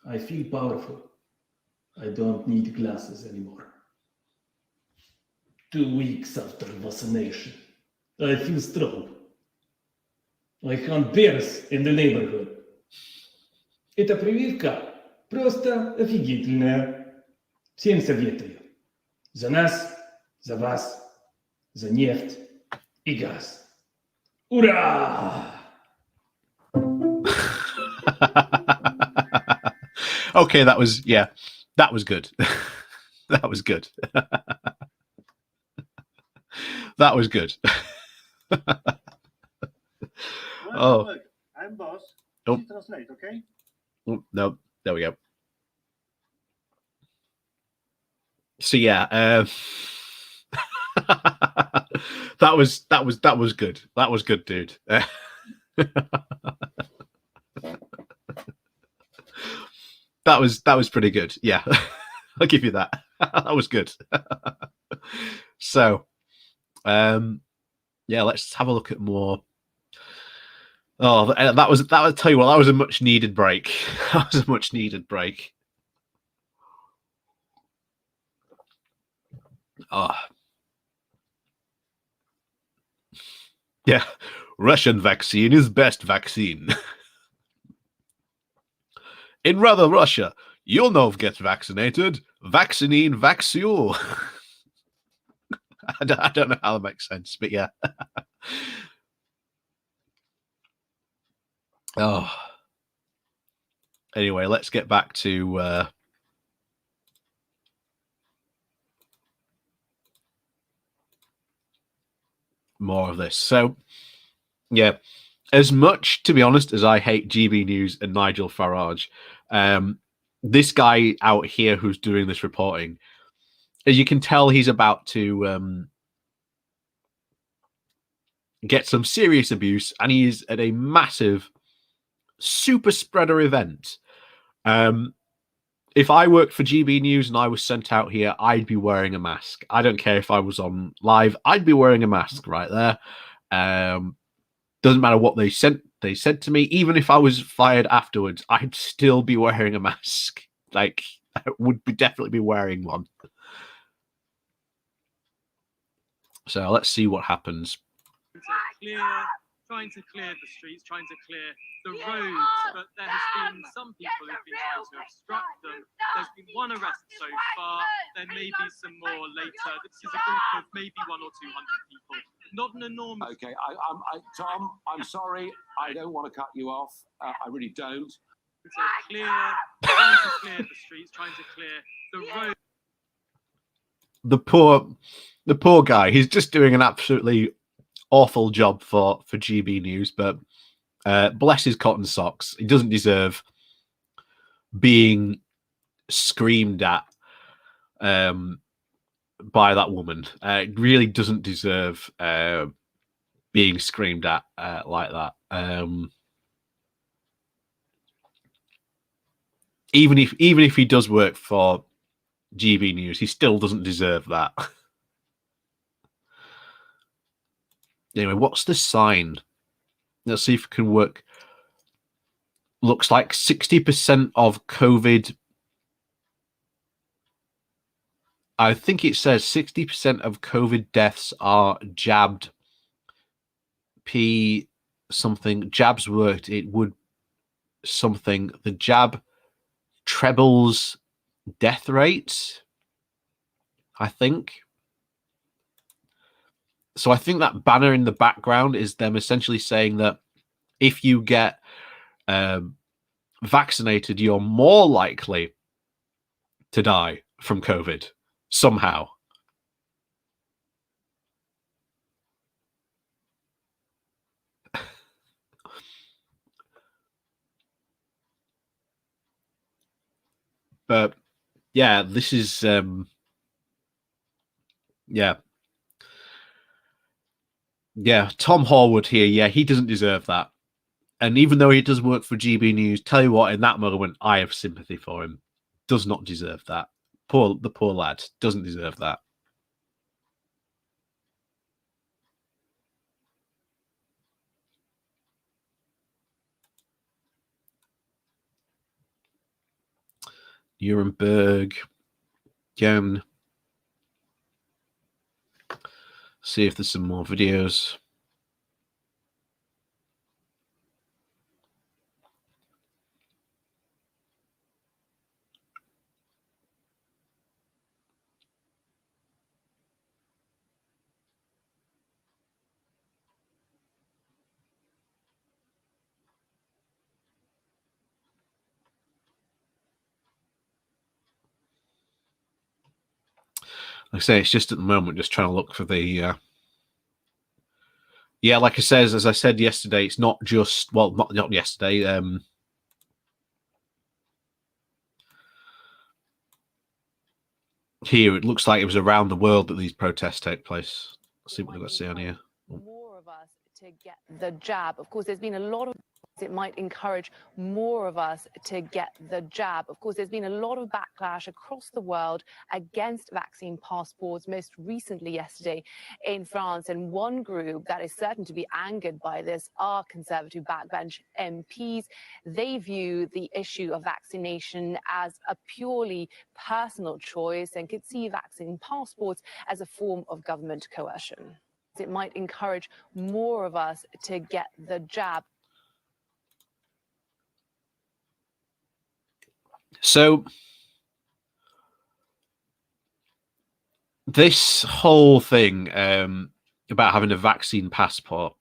I feel powerful. I don't need glasses anymore. 2 weeks after vaccination, I feel strong. I hunt bears in the neighborhood. Эта прививка просто офигительная. Всем советую. За нас, за вас, за нефть и газ. Ура! Okay, that was good. That was good. That was good. Oh. Look, I'm boss. Oh. Please translate, okay? Oh, no, there we go. So yeah, that was good. That was good, dude. That was pretty good. Yeah, I'll give you that. That was good. So, yeah, let's have a look at more. Oh, that was tell you what, that was a much needed break. That was a much needed break. Oh. Yeah, Russian vaccine is best vaccine. In rather Russia, you'll know get vaccinated. Vaccine, vaccine. I don't know how that makes sense, but yeah. Oh. Anyway, let's get back to more of this. So, yeah, as much, to be honest, as I hate GB News and Nigel Farage, this guy out here who's doing this reporting, as you can tell, he's about to get some serious abuse, and he's at a massive super spreader event. If I worked for GB News and I was sent out here, I'd be wearing a mask. I don't care if I was on live, I'd be wearing a mask right there. Doesn't matter what they said to me. Even if I was fired afterwards, I'd still be wearing a mask. Like, I would definitely be wearing one. So let's see what happens. Trying to clear the streets, trying to clear the roads, but there has been some people who've been trying to obstruct them. There's been one arrest so far. There may be some more later. This is a group of maybe 100 or 200 people. Not an enormous. Okay, Tom, I'm sorry. I don't want to cut you off. I really don't. Trying to clear the streets, trying to clear the roads. The poor guy. He's just doing an absolutely awful job for GB News, but bless his cotton socks. He doesn't deserve being screamed at by that woman. Really doesn't deserve being screamed at like that. Even if he does work for GB News, he still doesn't deserve that. Anyway, what's the sign? Let's see if it can work. Looks like 60% of COVID. I think it says 60% of COVID deaths are jabbed. P something. Jabs worked. It would something. The jab trebles death rates, I think. So I think that banner in the background is them essentially saying that if you get vaccinated, you're more likely to die from COVID somehow. But yeah, this is yeah. Yeah, Tom Horwood here. Yeah, he doesn't deserve that. And even though he does work for GB News, tell you what, in that moment, I have sympathy for him. Does not deserve that. The poor lad doesn't deserve that. Nuremberg. Again. See if there's some more videos. Like I say, it's just at the moment just trying to look for the yeah, like I says, as I said yesterday, it's not just not yesterday. Here it looks like it was around the world that these protests take place. Let's see what they've got to say on here. More of us to get the jab. Of course, there's been a lot of it might encourage more of us to get the jab. Of course, there's been a lot of backlash across the world against vaccine passports, most recently yesterday in France. And one group that is certain to be angered by this are Conservative backbench MPs. They view the issue of vaccination as a purely personal choice and could see vaccine passports as a form of government coercion. It might encourage more of us to get the jab. So this whole thing about having a vaccine passport,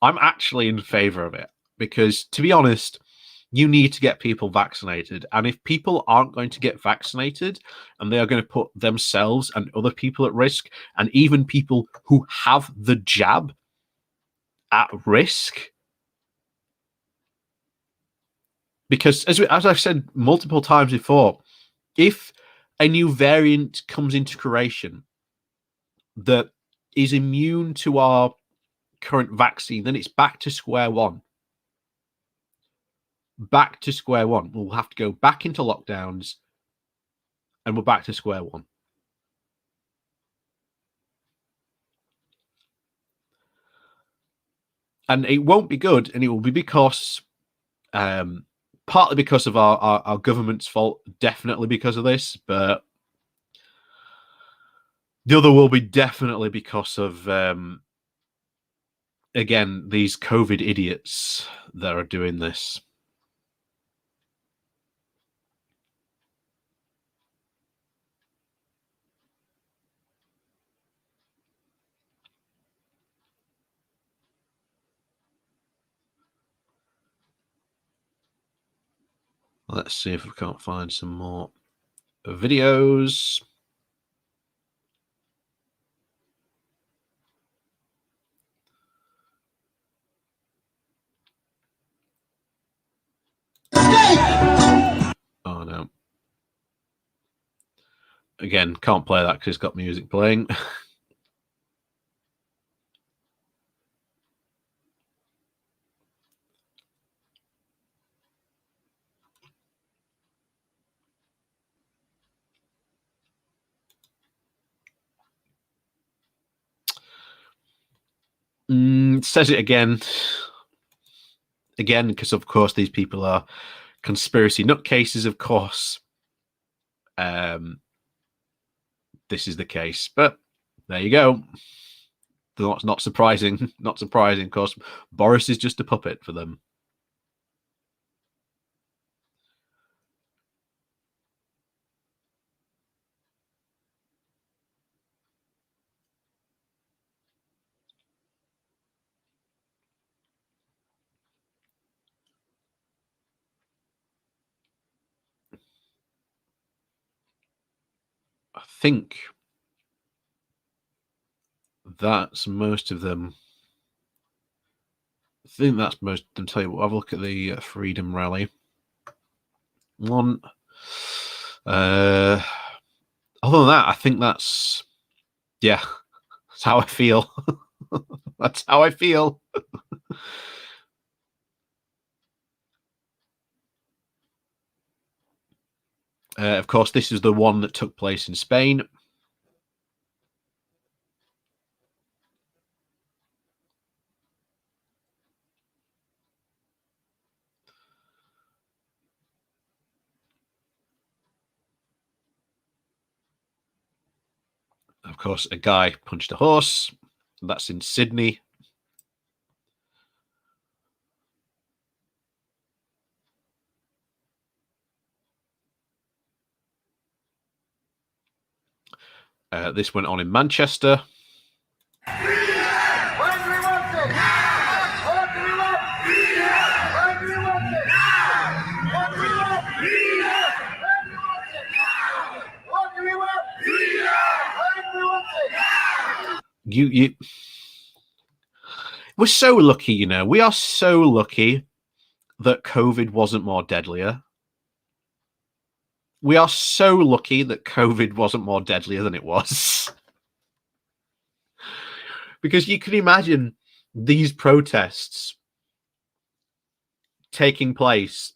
I'm actually in favor of it because, to be honest, you need to get people vaccinated. And if people aren't going to get vaccinated and they are going to put themselves and other people at risk, and even people who have the jab at risk, because as I've said multiple times before, if a new variant comes into creation that is immune to our current vaccine, then it's back to square one. Back to square one. We'll have to go back into lockdowns and we're back to square one. And it won't be good, and it will be because partly because of our government's fault, definitely because of this, but the other will be definitely because of, again, these COVID idiots that are doing this. Let's see if we can't find some more videos. Oh, no. Again, can't play that because it's got music playing. Says it again, because of course these people are conspiracy nutcases. Of course, this is the case, but there you go. Not surprising. Not surprising. Of course, Boris is just a puppet for them. I think that's most of them. I think that's most of them. Tell you what, have a look at the Freedom Rally one. Other than that, I think that's, yeah, that's how I feel. That's how I feel. Of course, this is the one that took place in Spain. Of course, a guy punched a horse. That's in Sydney. This went on in Manchester. We're so lucky, you know. We are so lucky that COVID wasn't more deadlier. We are so lucky that COVID wasn't more deadlier than it was. Because you can imagine these protests taking place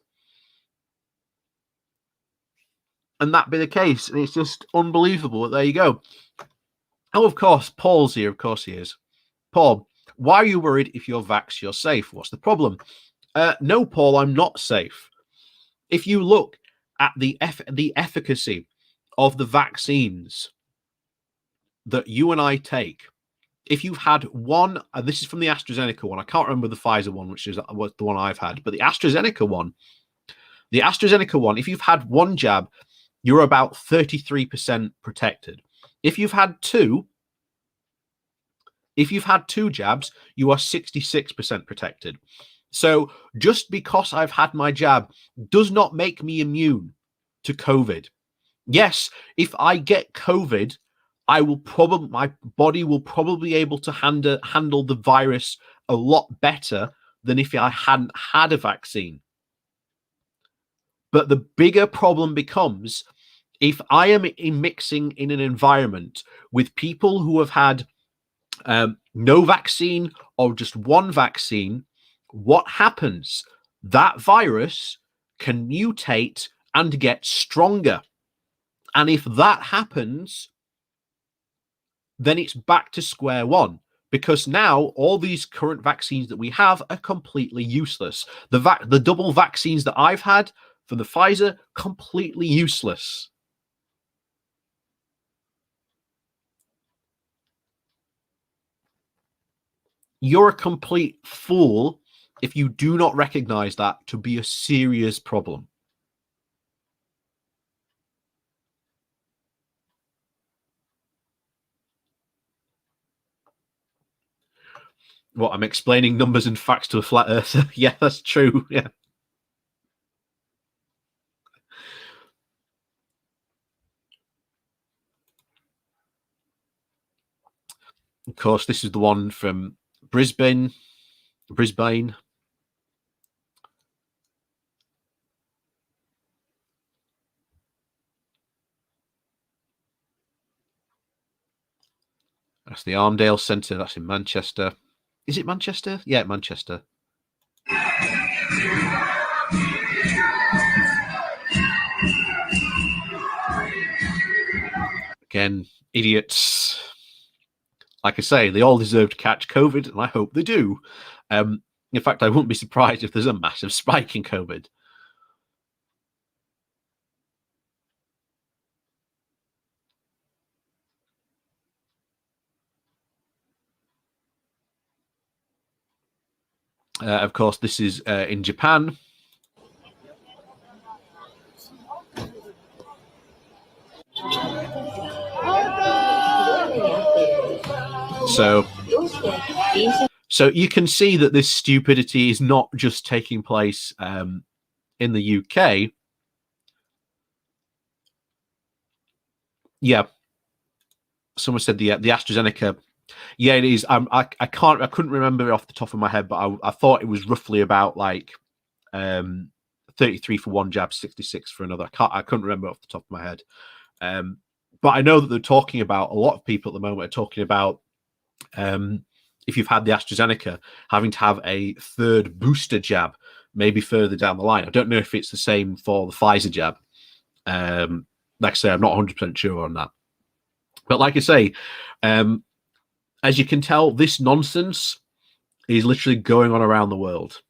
and that be the case. And it's just unbelievable. But there you go. Oh, of course, Paul's here. Of course he is. Paul, why are you worried if you're vaxxed, you're safe? What's the problem? No, Paul, I'm not safe. If you look at the efficacy of the vaccines that you and I take, if you've had one, and this is from the AstraZeneca one, I can't remember the Pfizer one, which is the one I've had, but the AstraZeneca one, if you've had one jab, you're about 33% protected. If you've had two jabs, you are 66% protected. So just because I've had my jab does not make me immune to COVID. Yes, if I get COVID, my body will probably be able to handle the virus a lot better than if I hadn't had a vaccine. But the bigger problem becomes if I am mixing in an environment with people who have had no vaccine or just one vaccine, what happens? That virus can mutate and get stronger. And if that happens, then it's back to square one, because now all these current vaccines that we have are completely useless. The double vaccines that I've had for the Pfizer, completely useless. You're a complete fool if you do not recognize that to be a serious problem. What, I'm explaining numbers and facts to a flat earther? Yeah, that's true. Yeah. Of course, this is the one from Brisbane. That's the Armdale Centre. That's in Manchester. Is it Manchester? Yeah, Manchester. Again, idiots. Like I say, they all deserve to catch COVID, and I hope they do. In fact, I wouldn't be surprised if there's a massive spike in COVID. Of course, this is in Japan. So you can see that this stupidity is not just taking place in the UK. Yeah. Someone said the AstraZeneca. Yeah, it is. I couldn't remember it off the top of my head, but I thought it was roughly about like 33 for one jab, 66 for another. I couldn't remember off the top of my head. But I know that they're talking about, a lot of people at the moment are talking about if you've had the AstraZeneca, having to have a third booster jab, maybe further down the line. I don't know if it's the same for the Pfizer jab. Like I say, I'm not 100% sure on that. But like I say, as you can tell, this nonsense is literally going on around the world.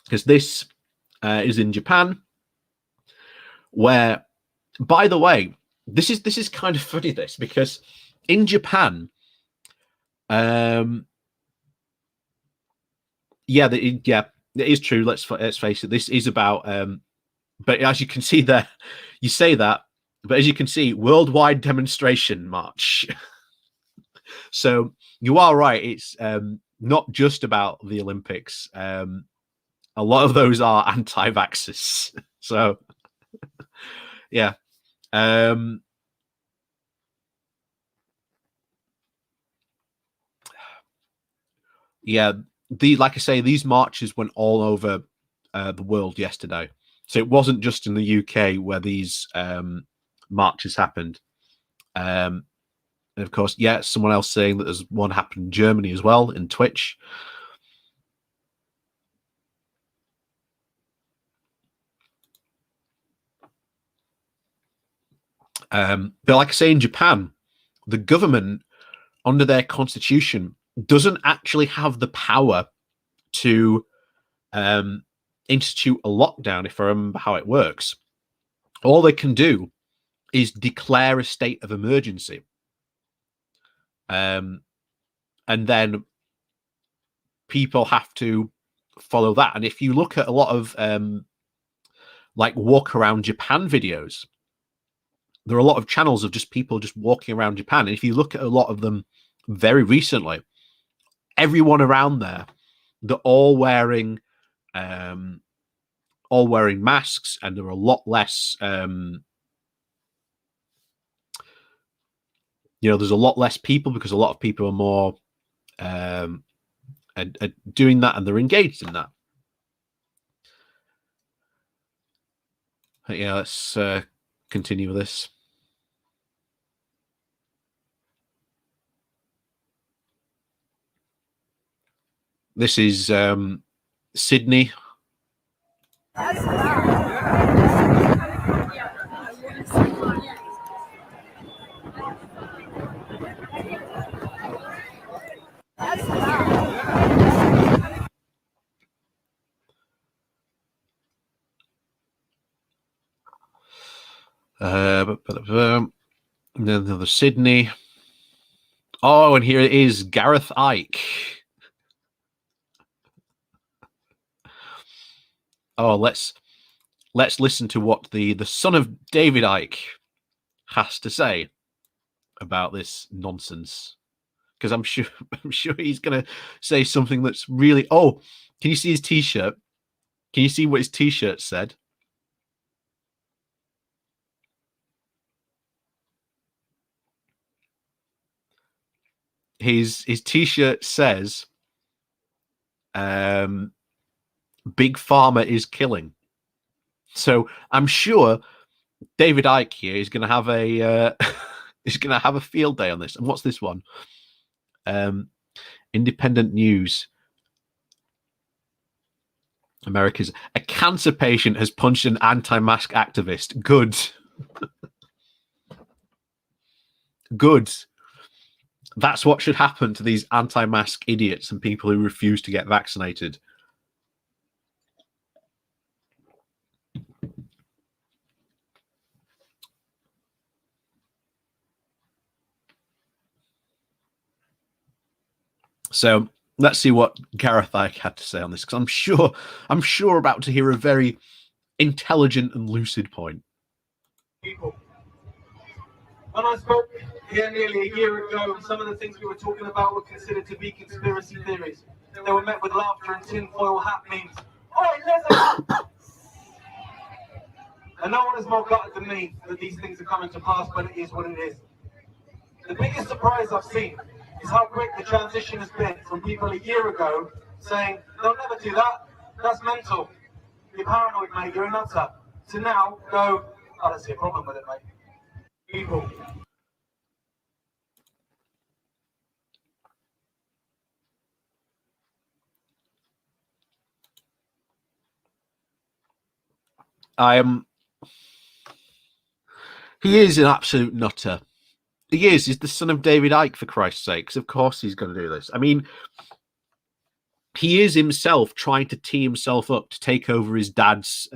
Because this is in Japan, where, by the way, this is kind of funny, this, because in Japan, yeah, it is true. Let's face it. This is about, but as you can see there, you say that, but as you can see, worldwide demonstration march. So you are right. It's not just about the Olympics. A lot of those are anti-vaxxers. So yeah. Yeah, like I say, these marches went all over the world yesterday. So it wasn't just in the UK where these marches happened. And of course, yeah, someone else saying that there's one happened in Germany as well, in Twitch. But like I say, in Japan, the government, under their constitution, doesn't actually have the power to institute a lockdown, if I remember how it works. All they can do is declare a state of emergency. And then people have to follow that. And if you look at a lot of like walk around Japan videos, there are a lot of channels of just people just walking around Japan. And if you look at a lot of them very recently, everyone around there, they're all wearing masks, and there are a lot less there's a lot less people, because a lot of people are more doing that, and they're engaged in that. But yeah, let's continue with this. This is Sydney. And then the Sydney. Oh, and here it is, Gareth Icke. Oh, let's listen to what the son of David Icke has to say about this nonsense, because I'm sure he's going to say something that's really. Oh, can you see his T-shirt? Can you see what his T-shirt said? His T-shirt says, "Big Pharma is killing." So I'm sure David Icke here is going to have a is going to have a field day on this. And what's this one? Independent News. America's a cancer patient has punched an anti-mask activist. Good. Good. That's what should happen to these anti-mask idiots and people who refuse to get vaccinated. So let's see what Gareth Icke had to say on this, because I'm sure about to hear a very intelligent and lucid point. People. When I spoke here nearly a year ago, some of the things we were talking about were considered to be conspiracy theories. They were met with laughter and tinfoil hat memes. Oh, listen! And no one is more gutted than me that these things are coming to pass, but it is what it is. The biggest surprise I've seen is how quick the transition has been from people a year ago saying, they'll never do that, that's mental, you're paranoid, mate, you're a nutter, to now go, I don't see a problem with it, mate. People. He is an absolute nutter. He is. He's the son of David Icke, for Christ's sakes. Of course he's going to do this. I mean, he is himself trying to tee himself up to take over his dad's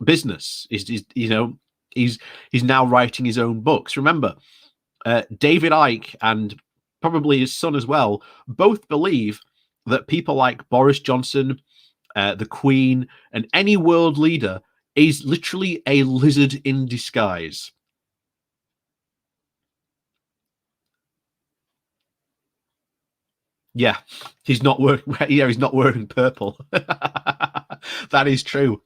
business. He's now writing his own books. Remember, David Icke and probably his son as well both believe that people like Boris Johnson, the Queen, and any world leader is literally a lizard in disguise. Yeah, he's not wearing. Yeah, he's not wearing purple. That is true.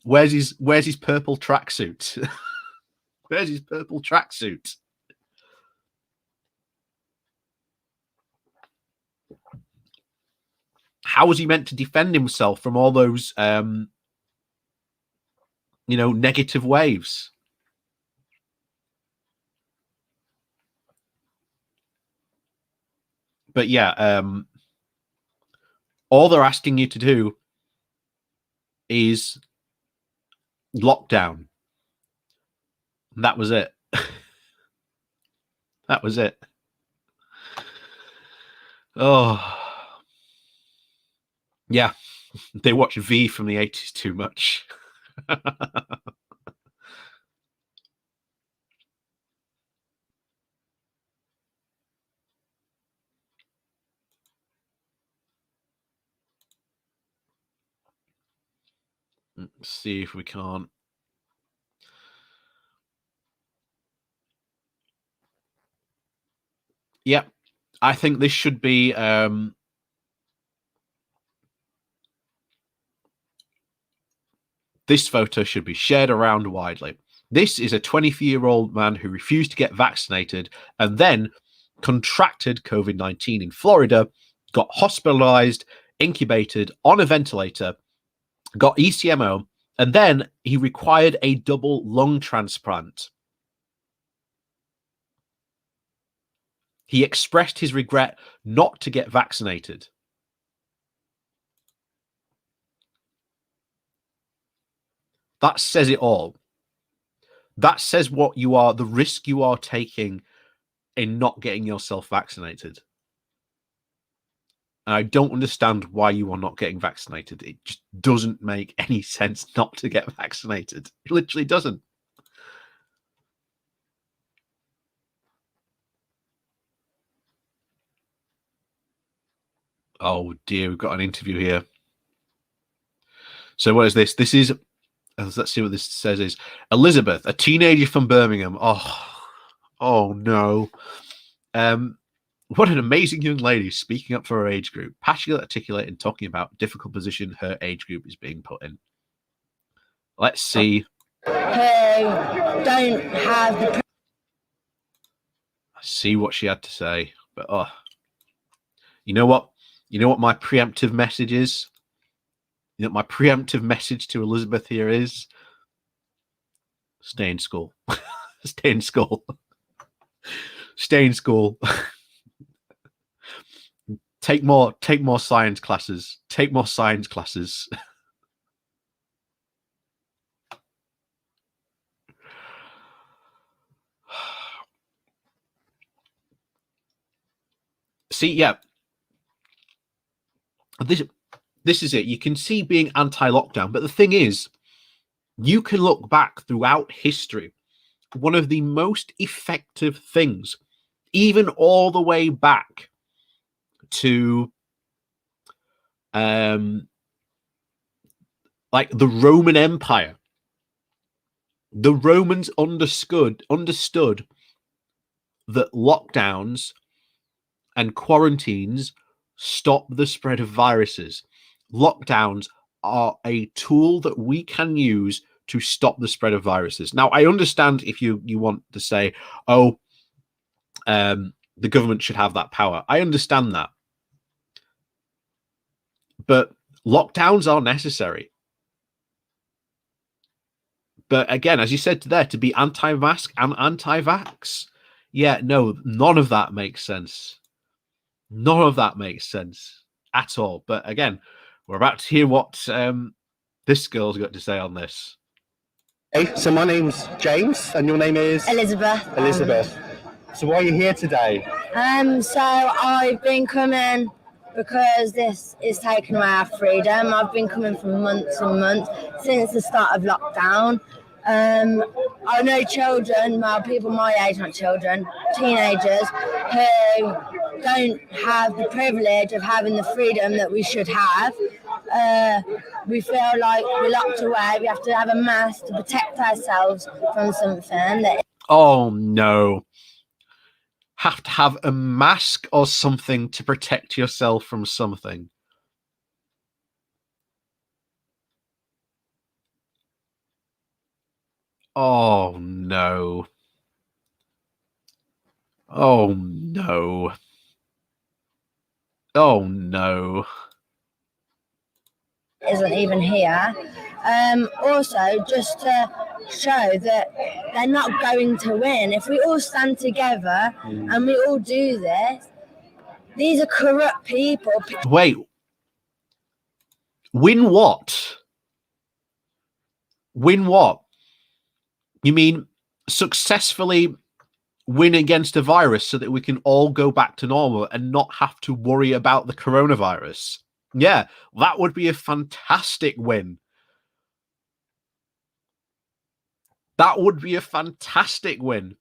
Where's his purple tracksuit? Where's his purple tracksuit? How was he meant to defend himself from all those, negative waves? But yeah, all they're asking you to do is lockdown. And that was it. That was it. Oh, yeah. They watch V from the 80s too much. Let's see if we can't. Yeah, I think this should be this photo should be shared around widely. This is a 24-year-old man who refused to get vaccinated and then contracted COVID-19 in Florida, got hospitalized, incubated on a ventilator, got ECMO, and then he required a double lung transplant. He expressed his regret not to get vaccinated. That says it all. That says what you are, the risk you are taking in not getting yourself vaccinated. And I don't understand why you are not getting vaccinated. It just doesn't make any sense not to get vaccinated. It literally doesn't. Oh dear, we've got an interview here. So what is this? This is, let's see what this says is, Elizabeth, a teenager from Birmingham. Oh no. What an amazing young lady speaking up for her age group, passionate, articulate, and talking about difficult position her age group is being put in. Let's see. Don't have the. See what she had to say, but you know what? You know what my preemptive message is? You know what my preemptive message to Elizabeth here is? Stay in school. Stay in school. Stay in school. Take more science classes. Take more science classes. See, yeah. This is it. You can see being anti-lockdown, but the thing is, you can look back throughout history. One of the most effective things, even all the way back to like the Roman Empire. The Romans understood that lockdowns and quarantines stop the spread of viruses. Lockdowns are a tool that we can use to stop the spread of viruses. Now, I understand if you want to say, the government should have that power. I understand that. But lockdowns are necessary. But again, as you said there, to be anti-mask and anti-vax, yeah, no, none of that makes sense. None of that makes sense at all. But again, we're about to hear what this girl's got to say on this. Hey, so my name's James, and your name is? Elizabeth. Elizabeth. So why are you here today? So I've been coming because this is taking away our freedom. I've been coming for months and months since the start of lockdown. I know children, well, people my age, not children, teenagers, who don't have the privilege of having the freedom that we should have. We feel like we're locked away. We have to have a mask to protect ourselves from something that... Oh, no. Have to have a mask or something to protect yourself from something. Oh, no. Oh, no. Oh, no. Isn't even here. Also, just to show that they're not going to win. If we all stand together and we all do this, these are corrupt people. Wait. Win what? Win what? You mean successfully win against a virus so that we can all go back to normal and not have to worry about the coronavirus? Yeah, that would be a fantastic win. That would be a fantastic win.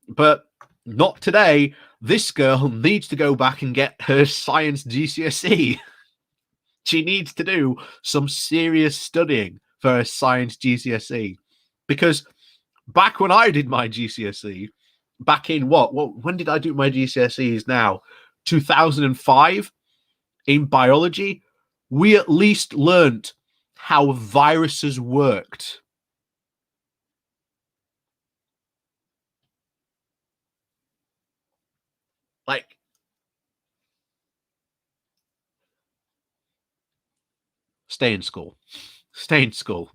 But not today. This girl needs to go back and get her science GCSE. She needs to do some serious studying for her science GCSE. Because back when I did my GCSE, back in when did I do my GCSEs now? 2005, in biology, we at least learnt how viruses worked. Like, stay in school. Stay in school.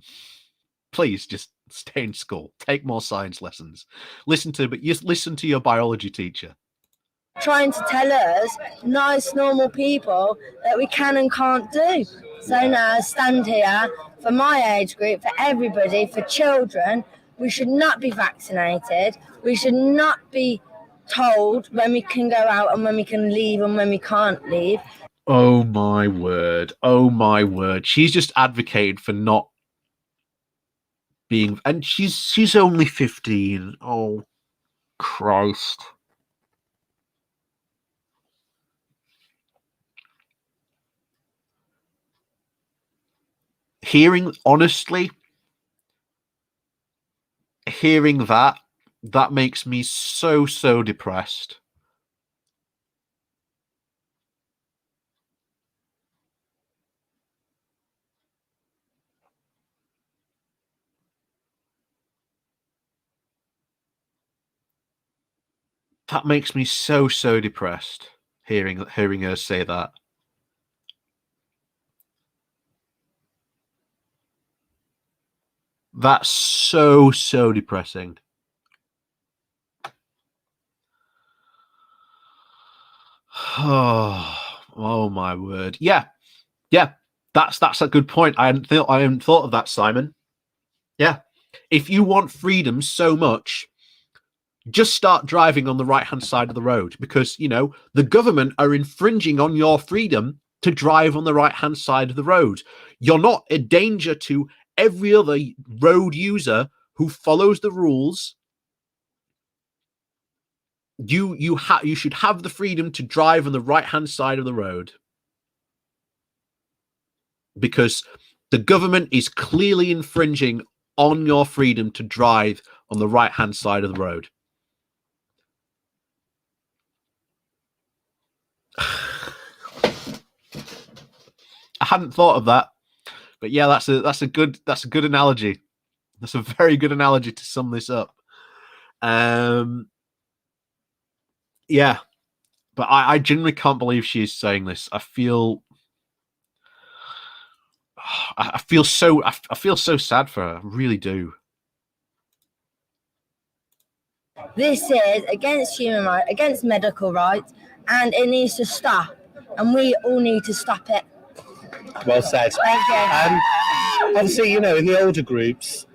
Please just stay in school. Take more science lessons. Listen to your biology teacher. Trying to tell us, nice, normal people, that we can and can't do. So now I stand here for my age group, for everybody, for children. We should not be vaccinated. We should not be told when we can go out and when we can leave and when we can't leave. Oh my word. Oh my word. She's just advocated for not being, and she's only 15. Oh Christ. Honestly, hearing that makes me so depressed. That makes me so depressed, hearing her say that. That's so depressing. Oh my word. Yeah. That's a good point. I hadn't thought of that, Simon. Yeah. If you want freedom so much, just start driving on the right-hand side of the road, because, you know, the government are infringing on your freedom to drive on the right-hand side of the road. You're not a danger to every other road user who follows the rules. You should have the freedom to drive on the right-hand side of the road, because the government is clearly infringing on your freedom to drive on the right-hand side of the road. I hadn't thought of that, but yeah, that's a good analogy. That's a very good analogy to sum this up. Yeah, but I genuinely can't believe she's saying this. I feel so sad for her. I really do. This is against human rights, against medical rights, and it needs to stop. And we all need to stop it. Well said. Thank you. Obviously, you know, in the older groups,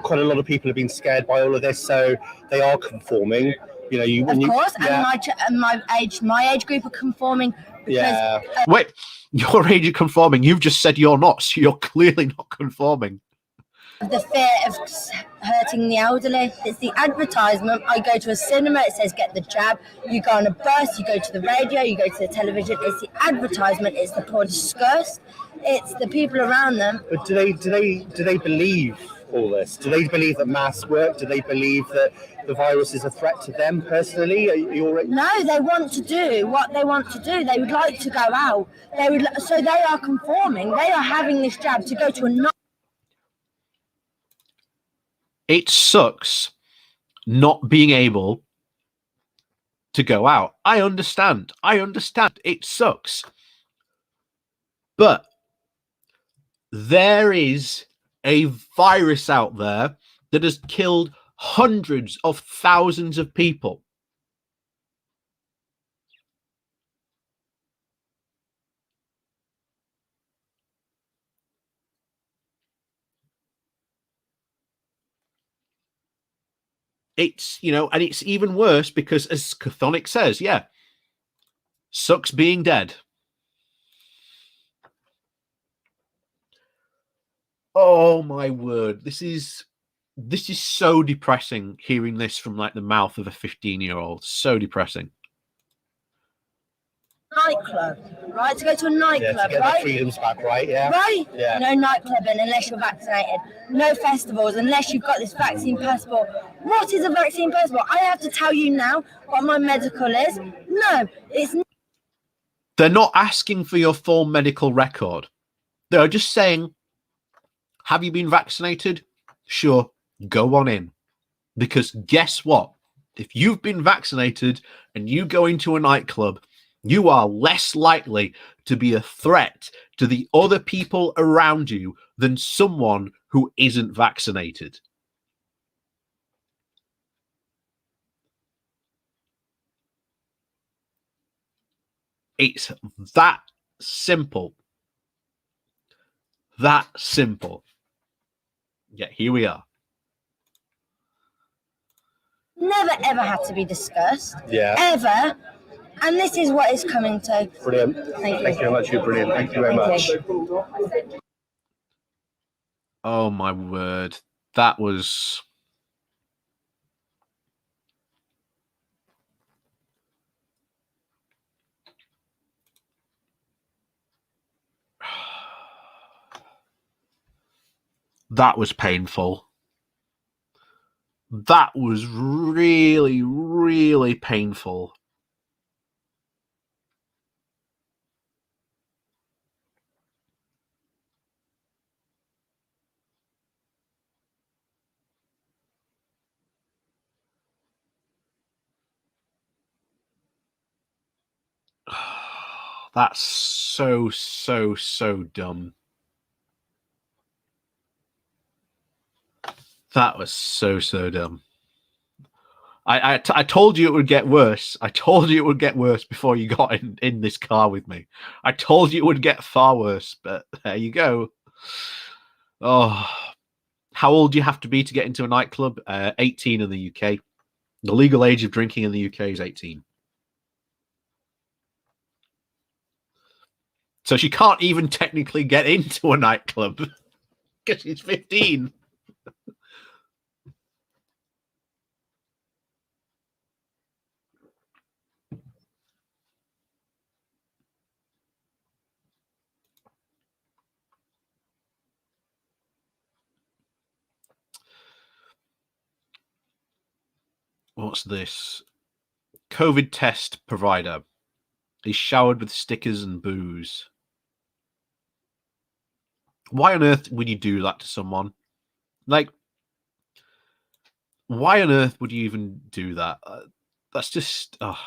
quite a lot of people have been scared by all of this, so they are conforming. You know, Of course, and my age group are conforming because. Wait, your age is conforming. You've just said you're not, so you're clearly not conforming. The fear of hurting the elderly. It's the advertisement. I go to a cinema, it says get the jab. You go on a bus, you go to the radio, you go to the television. It's the advertisement. It's the poor disgust. It's the people around them. But do they believe all this? Do they believe that masks work? Do they believe that the virus is a threat to them personally? No, they want to do what they want to do. They would like to go out. So they are conforming. They are having this jab to go to a It sucks not being able to go out. I understand. It sucks. But there is a virus out there that has killed hundreds of thousands of people. It's, you know, and it's even worse because, as Chthonic says, sucks being dead. Oh my word. This is so depressing hearing this from like the mouth of a 15-year-old. So depressing. Nightclub, right? To go to a nightclub, to get right? their freedoms back, right? Yeah. Right? Yeah. No nightclubbing unless you're vaccinated. No festivals unless you've got this vaccine passport. What is a vaccine passport? I have to tell you now what my medical is. No, it's not. They're not asking for your full medical record. They're just saying, have you been vaccinated? Sure, go on in. Because guess what? If you've been vaccinated and you go into a nightclub, you are less likely to be a threat to the other people around you than someone who isn't vaccinated. It's that simple. That simple. Yeah, here we are. Never ever had to be discussed. Yeah. Ever. And this is what it's coming to. Brilliant. Thank you. Thank you very much. You're brilliant. Thank you very much. Oh my word. That was... That was painful. That was really, really painful. That's so, so, so dumb. That was so, so dumb. I told you it would get worse. I told you it would get worse before you got in this car with me. I told you it would get far worse, but there you go. Oh, how old do you have to be to get into a nightclub? 18 in the UK. The legal age of drinking in the UK is 18. So she can't even technically get into a nightclub because she's 15. What's this? COVID test provider is showered with stickers and booze. Why on earth would you do that to someone? Like, why on earth would you even do that? That's just... Oh.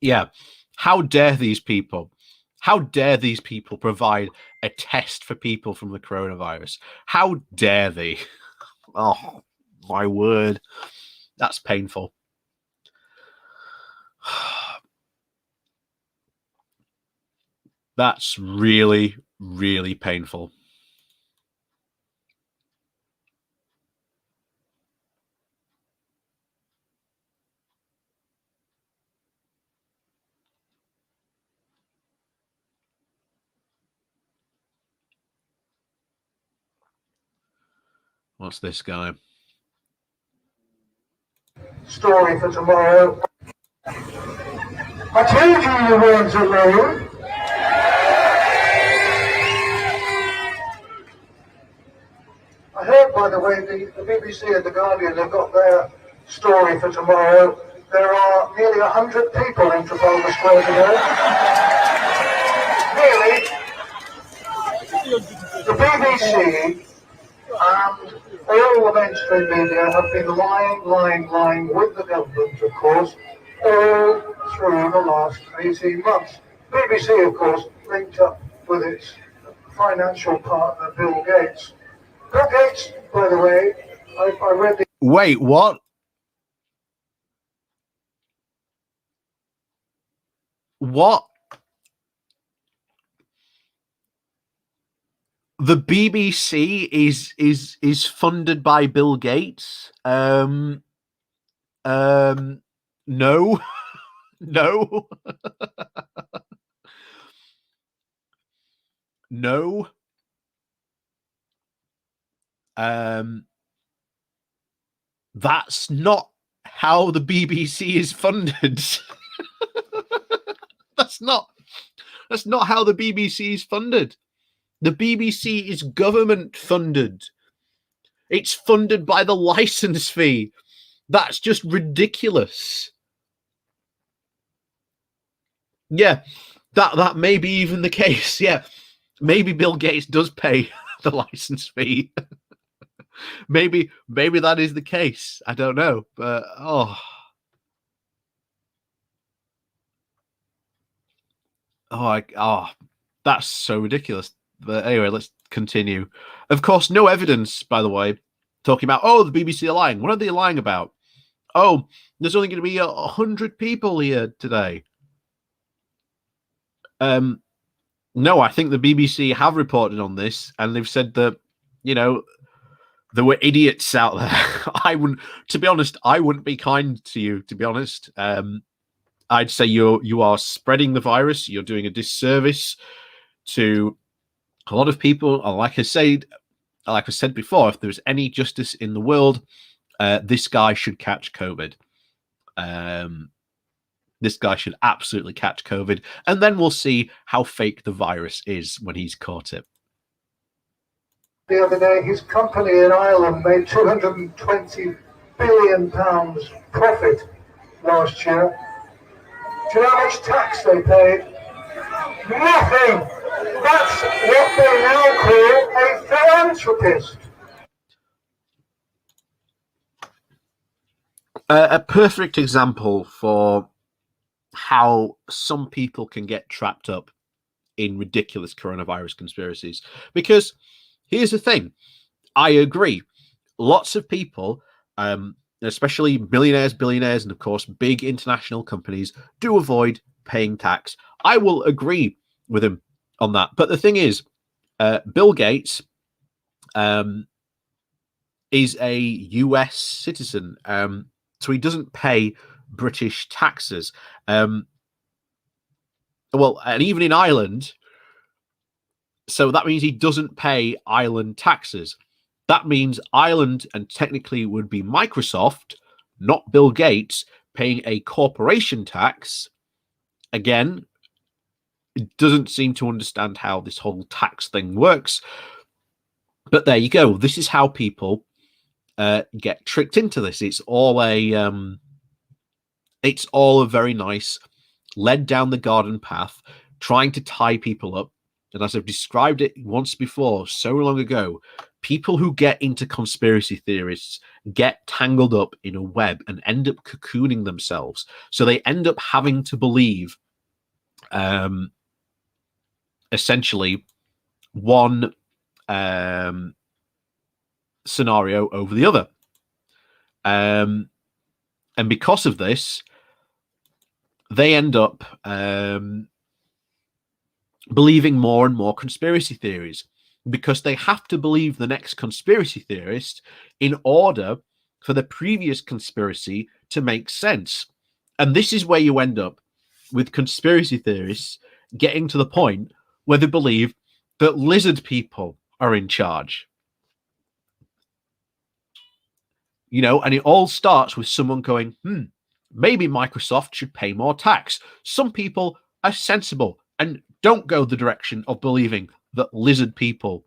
Yeah. How dare these people? How dare these people provide a test for people from the coronavirus? How dare they? Oh, my word. That's painful. That's really, really painful. What's this guy? Story for tomorrow. I told you you weren't alone. I heard, by the way, the BBC and the Guardian have got their story for tomorrow. There are nearly 100 people in Trafalgar Square today. Nearly. The BBC and all the mainstream media have been lying with the government, of course, all through the last 18 months. BBC, of course, linked up with its financial partner, Bill Gates. Bill Gates, by the way, I read the... Wait, what? What? The BBC is funded by Bill Gates? No. No. No. That's not how the BBC is funded. That's not how the BBC is funded. The BBC is government funded. It's funded by the license fee. That's just ridiculous. Yeah, that may be even the case. Yeah, maybe Bill Gates does pay the license fee. maybe that is the case. I don't know, but that's so ridiculous. But anyway, let's continue. Of course, no evidence, by the way, talking about, the BBC are lying. What are they lying about? Oh, there's only going to be 100 people here today. No, I think the BBC have reported on this, and they've said that, there were idiots out there. To be honest, I wouldn't be kind to you, to be honest. I'd say you are spreading the virus. You're doing a disservice to a lot of people. Like I said before, if there's any justice in the world, this guy should catch COVID. This guy should absolutely catch COVID, and then we'll see how fake the virus is when he's caught it. The other day, his company in Ireland made £220 billion profit last year. Do you know how much tax they paid? Nothing! That's what they now call a philanthropist. A perfect example for how some people can get trapped up in ridiculous coronavirus conspiracies. Because here's the thing. I agree. Lots of people, especially millionaires, billionaires, and of course, big international companies do avoid paying tax. I will agree with him on that. But the thing is, Bill Gates is a US citizen. So he doesn't pay British taxes. And even in Ireland, so that means he doesn't pay Ireland taxes. That means Ireland, and technically would be Microsoft, not Bill Gates, paying a corporation tax. Again, it doesn't seem to understand how this whole tax thing works. But there you go. This is how people get tricked into this. It's all a very nice led down the garden path, trying to tie people up. And as I've described it once before, so long ago, people who get into conspiracy theorists get tangled up in a web and end up cocooning themselves. So they end up having to believe essentially one scenario over the other. And because of this, they end up believing more and more conspiracy theories, because they have to believe the next conspiracy theorist in order for the previous conspiracy to make sense. And this is where you end up with conspiracy theorists getting to the point where they believe that lizard people are in charge. You know, and it all starts with someone going, maybe Microsoft should pay more tax. Some people are sensible and don't go the direction of believing that lizard people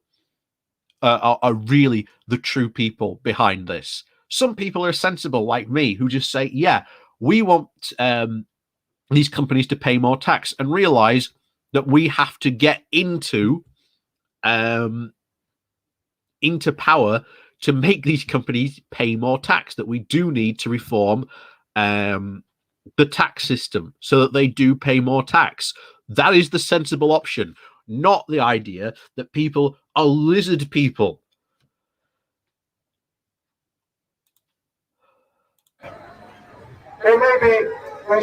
are really the true people behind this. Some people are sensible, like me, who just say, yeah, we want these companies to pay more tax, and realize that we have to get into power to make these companies pay more tax, that we do need to reform the tax system so that they do pay more tax. That is the sensible option, not the idea that people are lizard people. They may be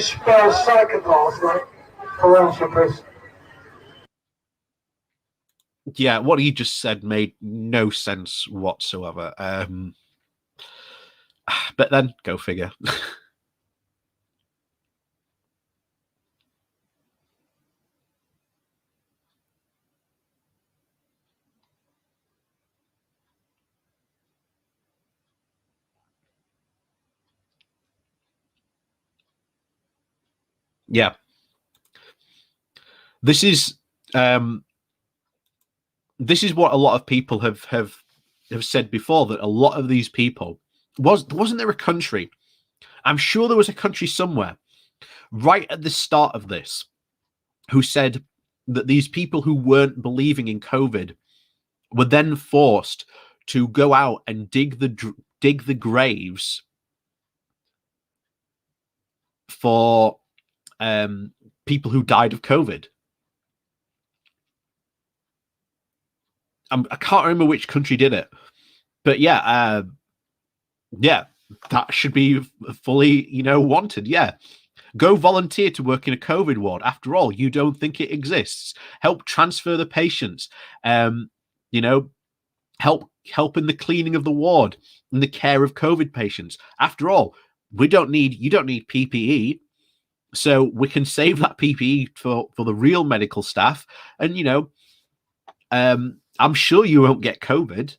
psychopaths, like philanthropists. Yeah, what he just said made no sense whatsoever. But then, go figure. Yeah. This is what a lot of people have said before, that a lot of these people wasn't there a country? I'm sure there was a country somewhere right at the start of this who said that these people who weren't believing in COVID were then forced to go out and dig the graves for people who died of COVID. I can't remember which country did it, but yeah, that should be fully, wanted. Yeah, go volunteer to work in a COVID ward. After all, you don't think it exists. Help transfer the patients. Help in the cleaning of the ward and the care of COVID patients. After all, you don't need PPE. So we can save that PPE for the real medical staff. And, I'm sure you won't get COVID.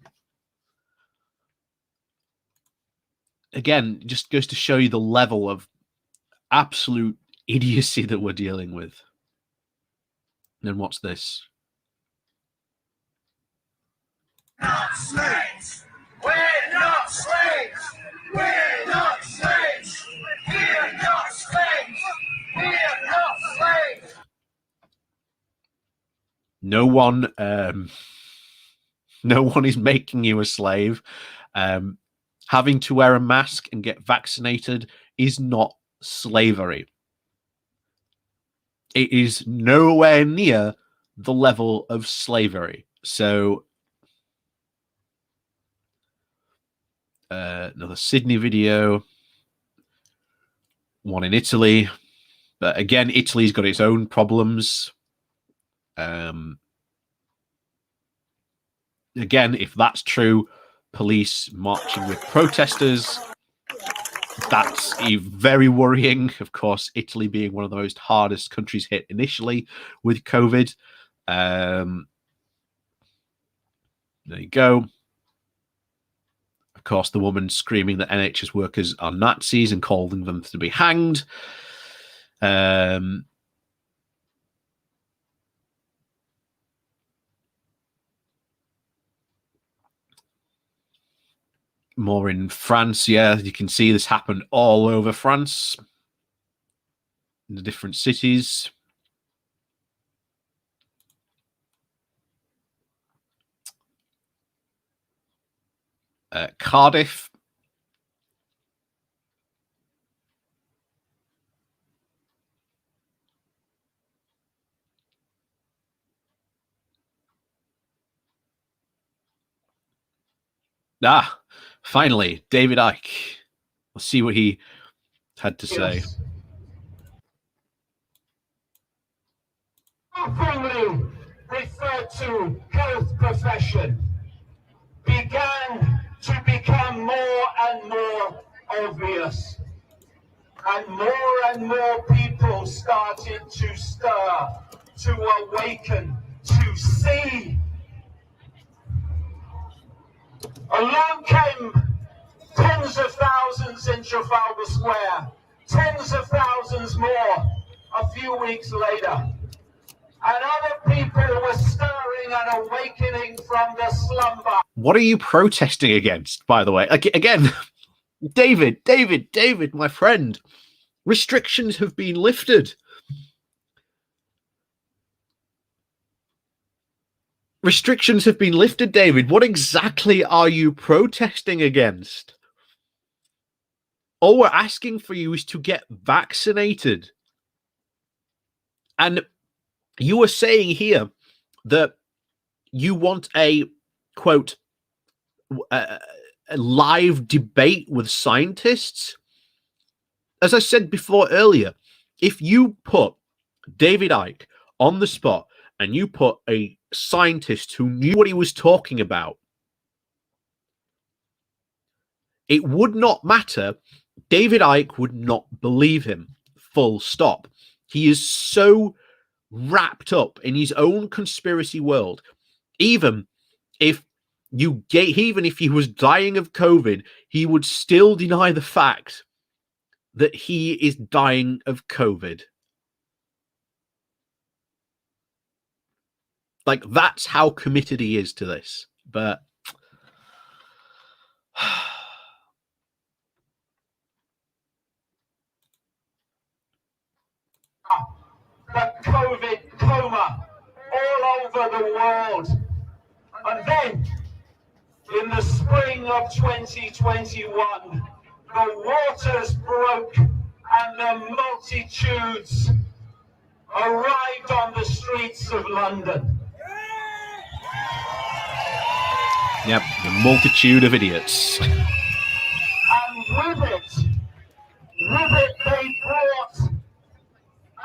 Again, just goes to show you the level of absolute idiocy that we're dealing with. And then what's this? Not slaves. We're not slaves. We're not slaves. We're not slaves. We're not slaves. No one is making you a slave. Having to wear a mask and get vaccinated is not slavery. It is nowhere near the level of slavery. So, another Sydney video, one in Italy. But again, Italy's got its own problems. Again, if that's true, police marching with protesters, that's very worrying. Of course, Italy being one of the most hardest countries hit initially with COVID. There you go. Of course, the woman screaming that NHS workers are Nazis and calling them to be hanged. More in France, yeah, you can see this happened all over France, in the different cities. Cardiff. Finally, David Icke. Let's see what he had to say. Openly referred to health profession began to become more and more obvious. And more people started to stir, to awaken, to see. Along came tens of thousands in Trafalgar Square, tens of thousands more a few weeks later. And other people were stirring and awakening from the slumber. What are you protesting against, by the way? Again, David, my friend, restrictions have been lifted. Restrictions have been lifted, David. What exactly are you protesting against? All we're asking for you is to get vaccinated. And you were saying here that you want a, quote, a live debate with scientists. As I said before earlier, if you put David Icke on the spot and you put a scientist who knew what he was talking about, it would not matter. David Icke would not believe him. Full stop. He is so wrapped up in his own conspiracy world. Even if he was dying of COVID, he would still deny the fact that he is dying of COVID. Like, that's how committed he is to this. But the COVID coma all over the world. And then, in the spring of 2021, the waters broke and the multitudes arrived on the streets of London. Yep, the multitude of idiots. And with it they brought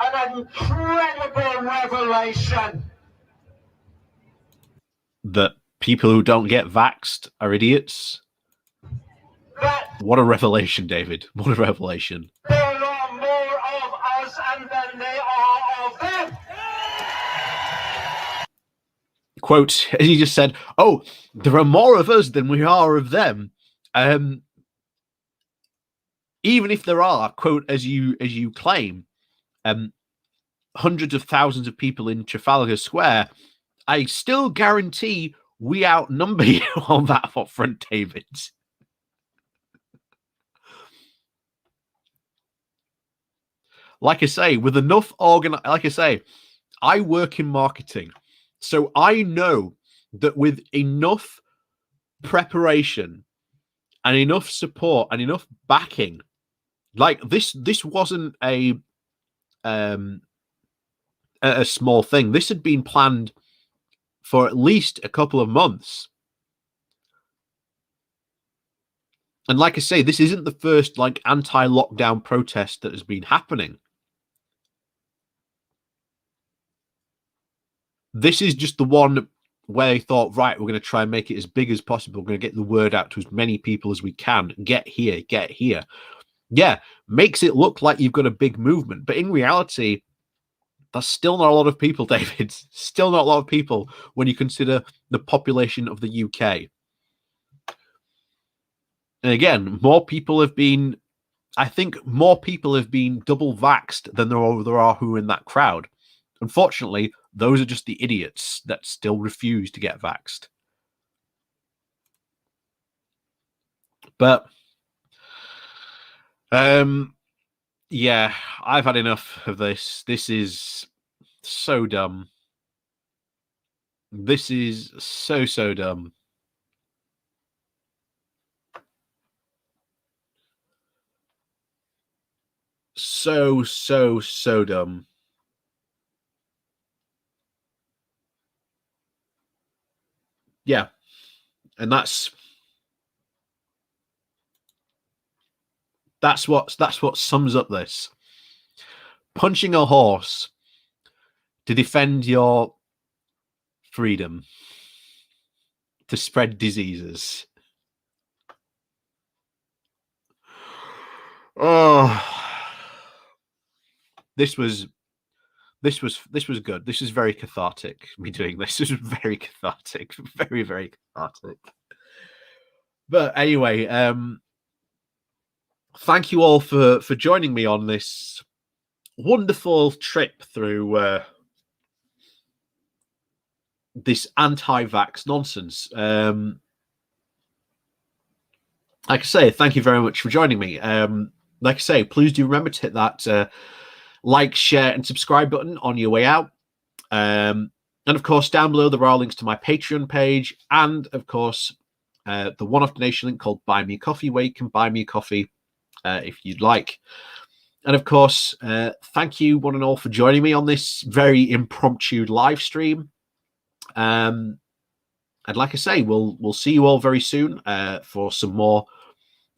an incredible revelation. That people who don't get vaxxed are idiots. What a revelation, David. What a revelation. There are more of us and than there are of them. Quote, as he just said, oh, there are more of us than we are of them. Even if there are, quote, as you claim, hundreds of thousands of people in Trafalgar Square, I still guarantee we outnumber you on that front, David. Like I say, with enough like I say, I work in marketing, so I know that with enough preparation and enough support and enough backing, like this wasn't a small thing. This had been planned for at least a couple of months. And like I say, this isn't the first like anti-lockdown protest that has been happening. This is just the one where they thought, right, we're going to try and make it as big as possible. We're going to get the word out to as many people as we can. Get here, get here. Yeah, makes it look like you've got a big movement. But in reality, that's still not a lot of people, David. Still not a lot of people when you consider the population of the UK. And again, more people have been, I think more people have been double vaxxed than there are who are in that crowd. Unfortunately, those are just the idiots that still refuse to get vaxxed. But, yeah, I've had enough of this. This is so dumb. This is so dumb. so dumb. Yeah, and that's what sums up this. Punching a horse to defend your freedom, to spread diseases. Oh, this was good. This is very cathartic. Me doing this is very cathartic, very cathartic. But anyway, thank you all for joining me on this wonderful trip through this anti-vax nonsense. Like I say, thank you very much for joining me. Like I say, please do remember to hit that like, share, and subscribe button on your way out. And of course, down below there are links to my Patreon page, and of course, the one-off donation link called Buy Me a Coffee, where you can buy me a coffee if you'd like. And of course, thank you one and all for joining me on this very impromptu live stream. And like I say, we'll see you all very soon for some more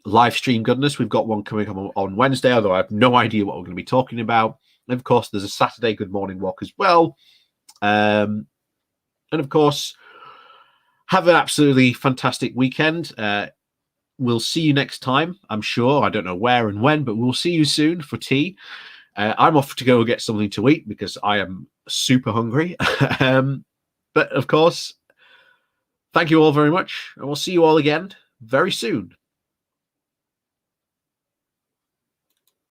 live stream goodness. We've got one coming up on Wednesday, although I have no idea what we're going to be talking about. And of course, there's a Saturday Good Morning Walk as well. And of course, have an absolutely fantastic weekend. We'll see you next time, I'm sure. I don't know where and when, but we'll see you soon for tea. I'm off to go get something to eat because I am super hungry. But of course, thank you all very much, and we'll see you all again very soon.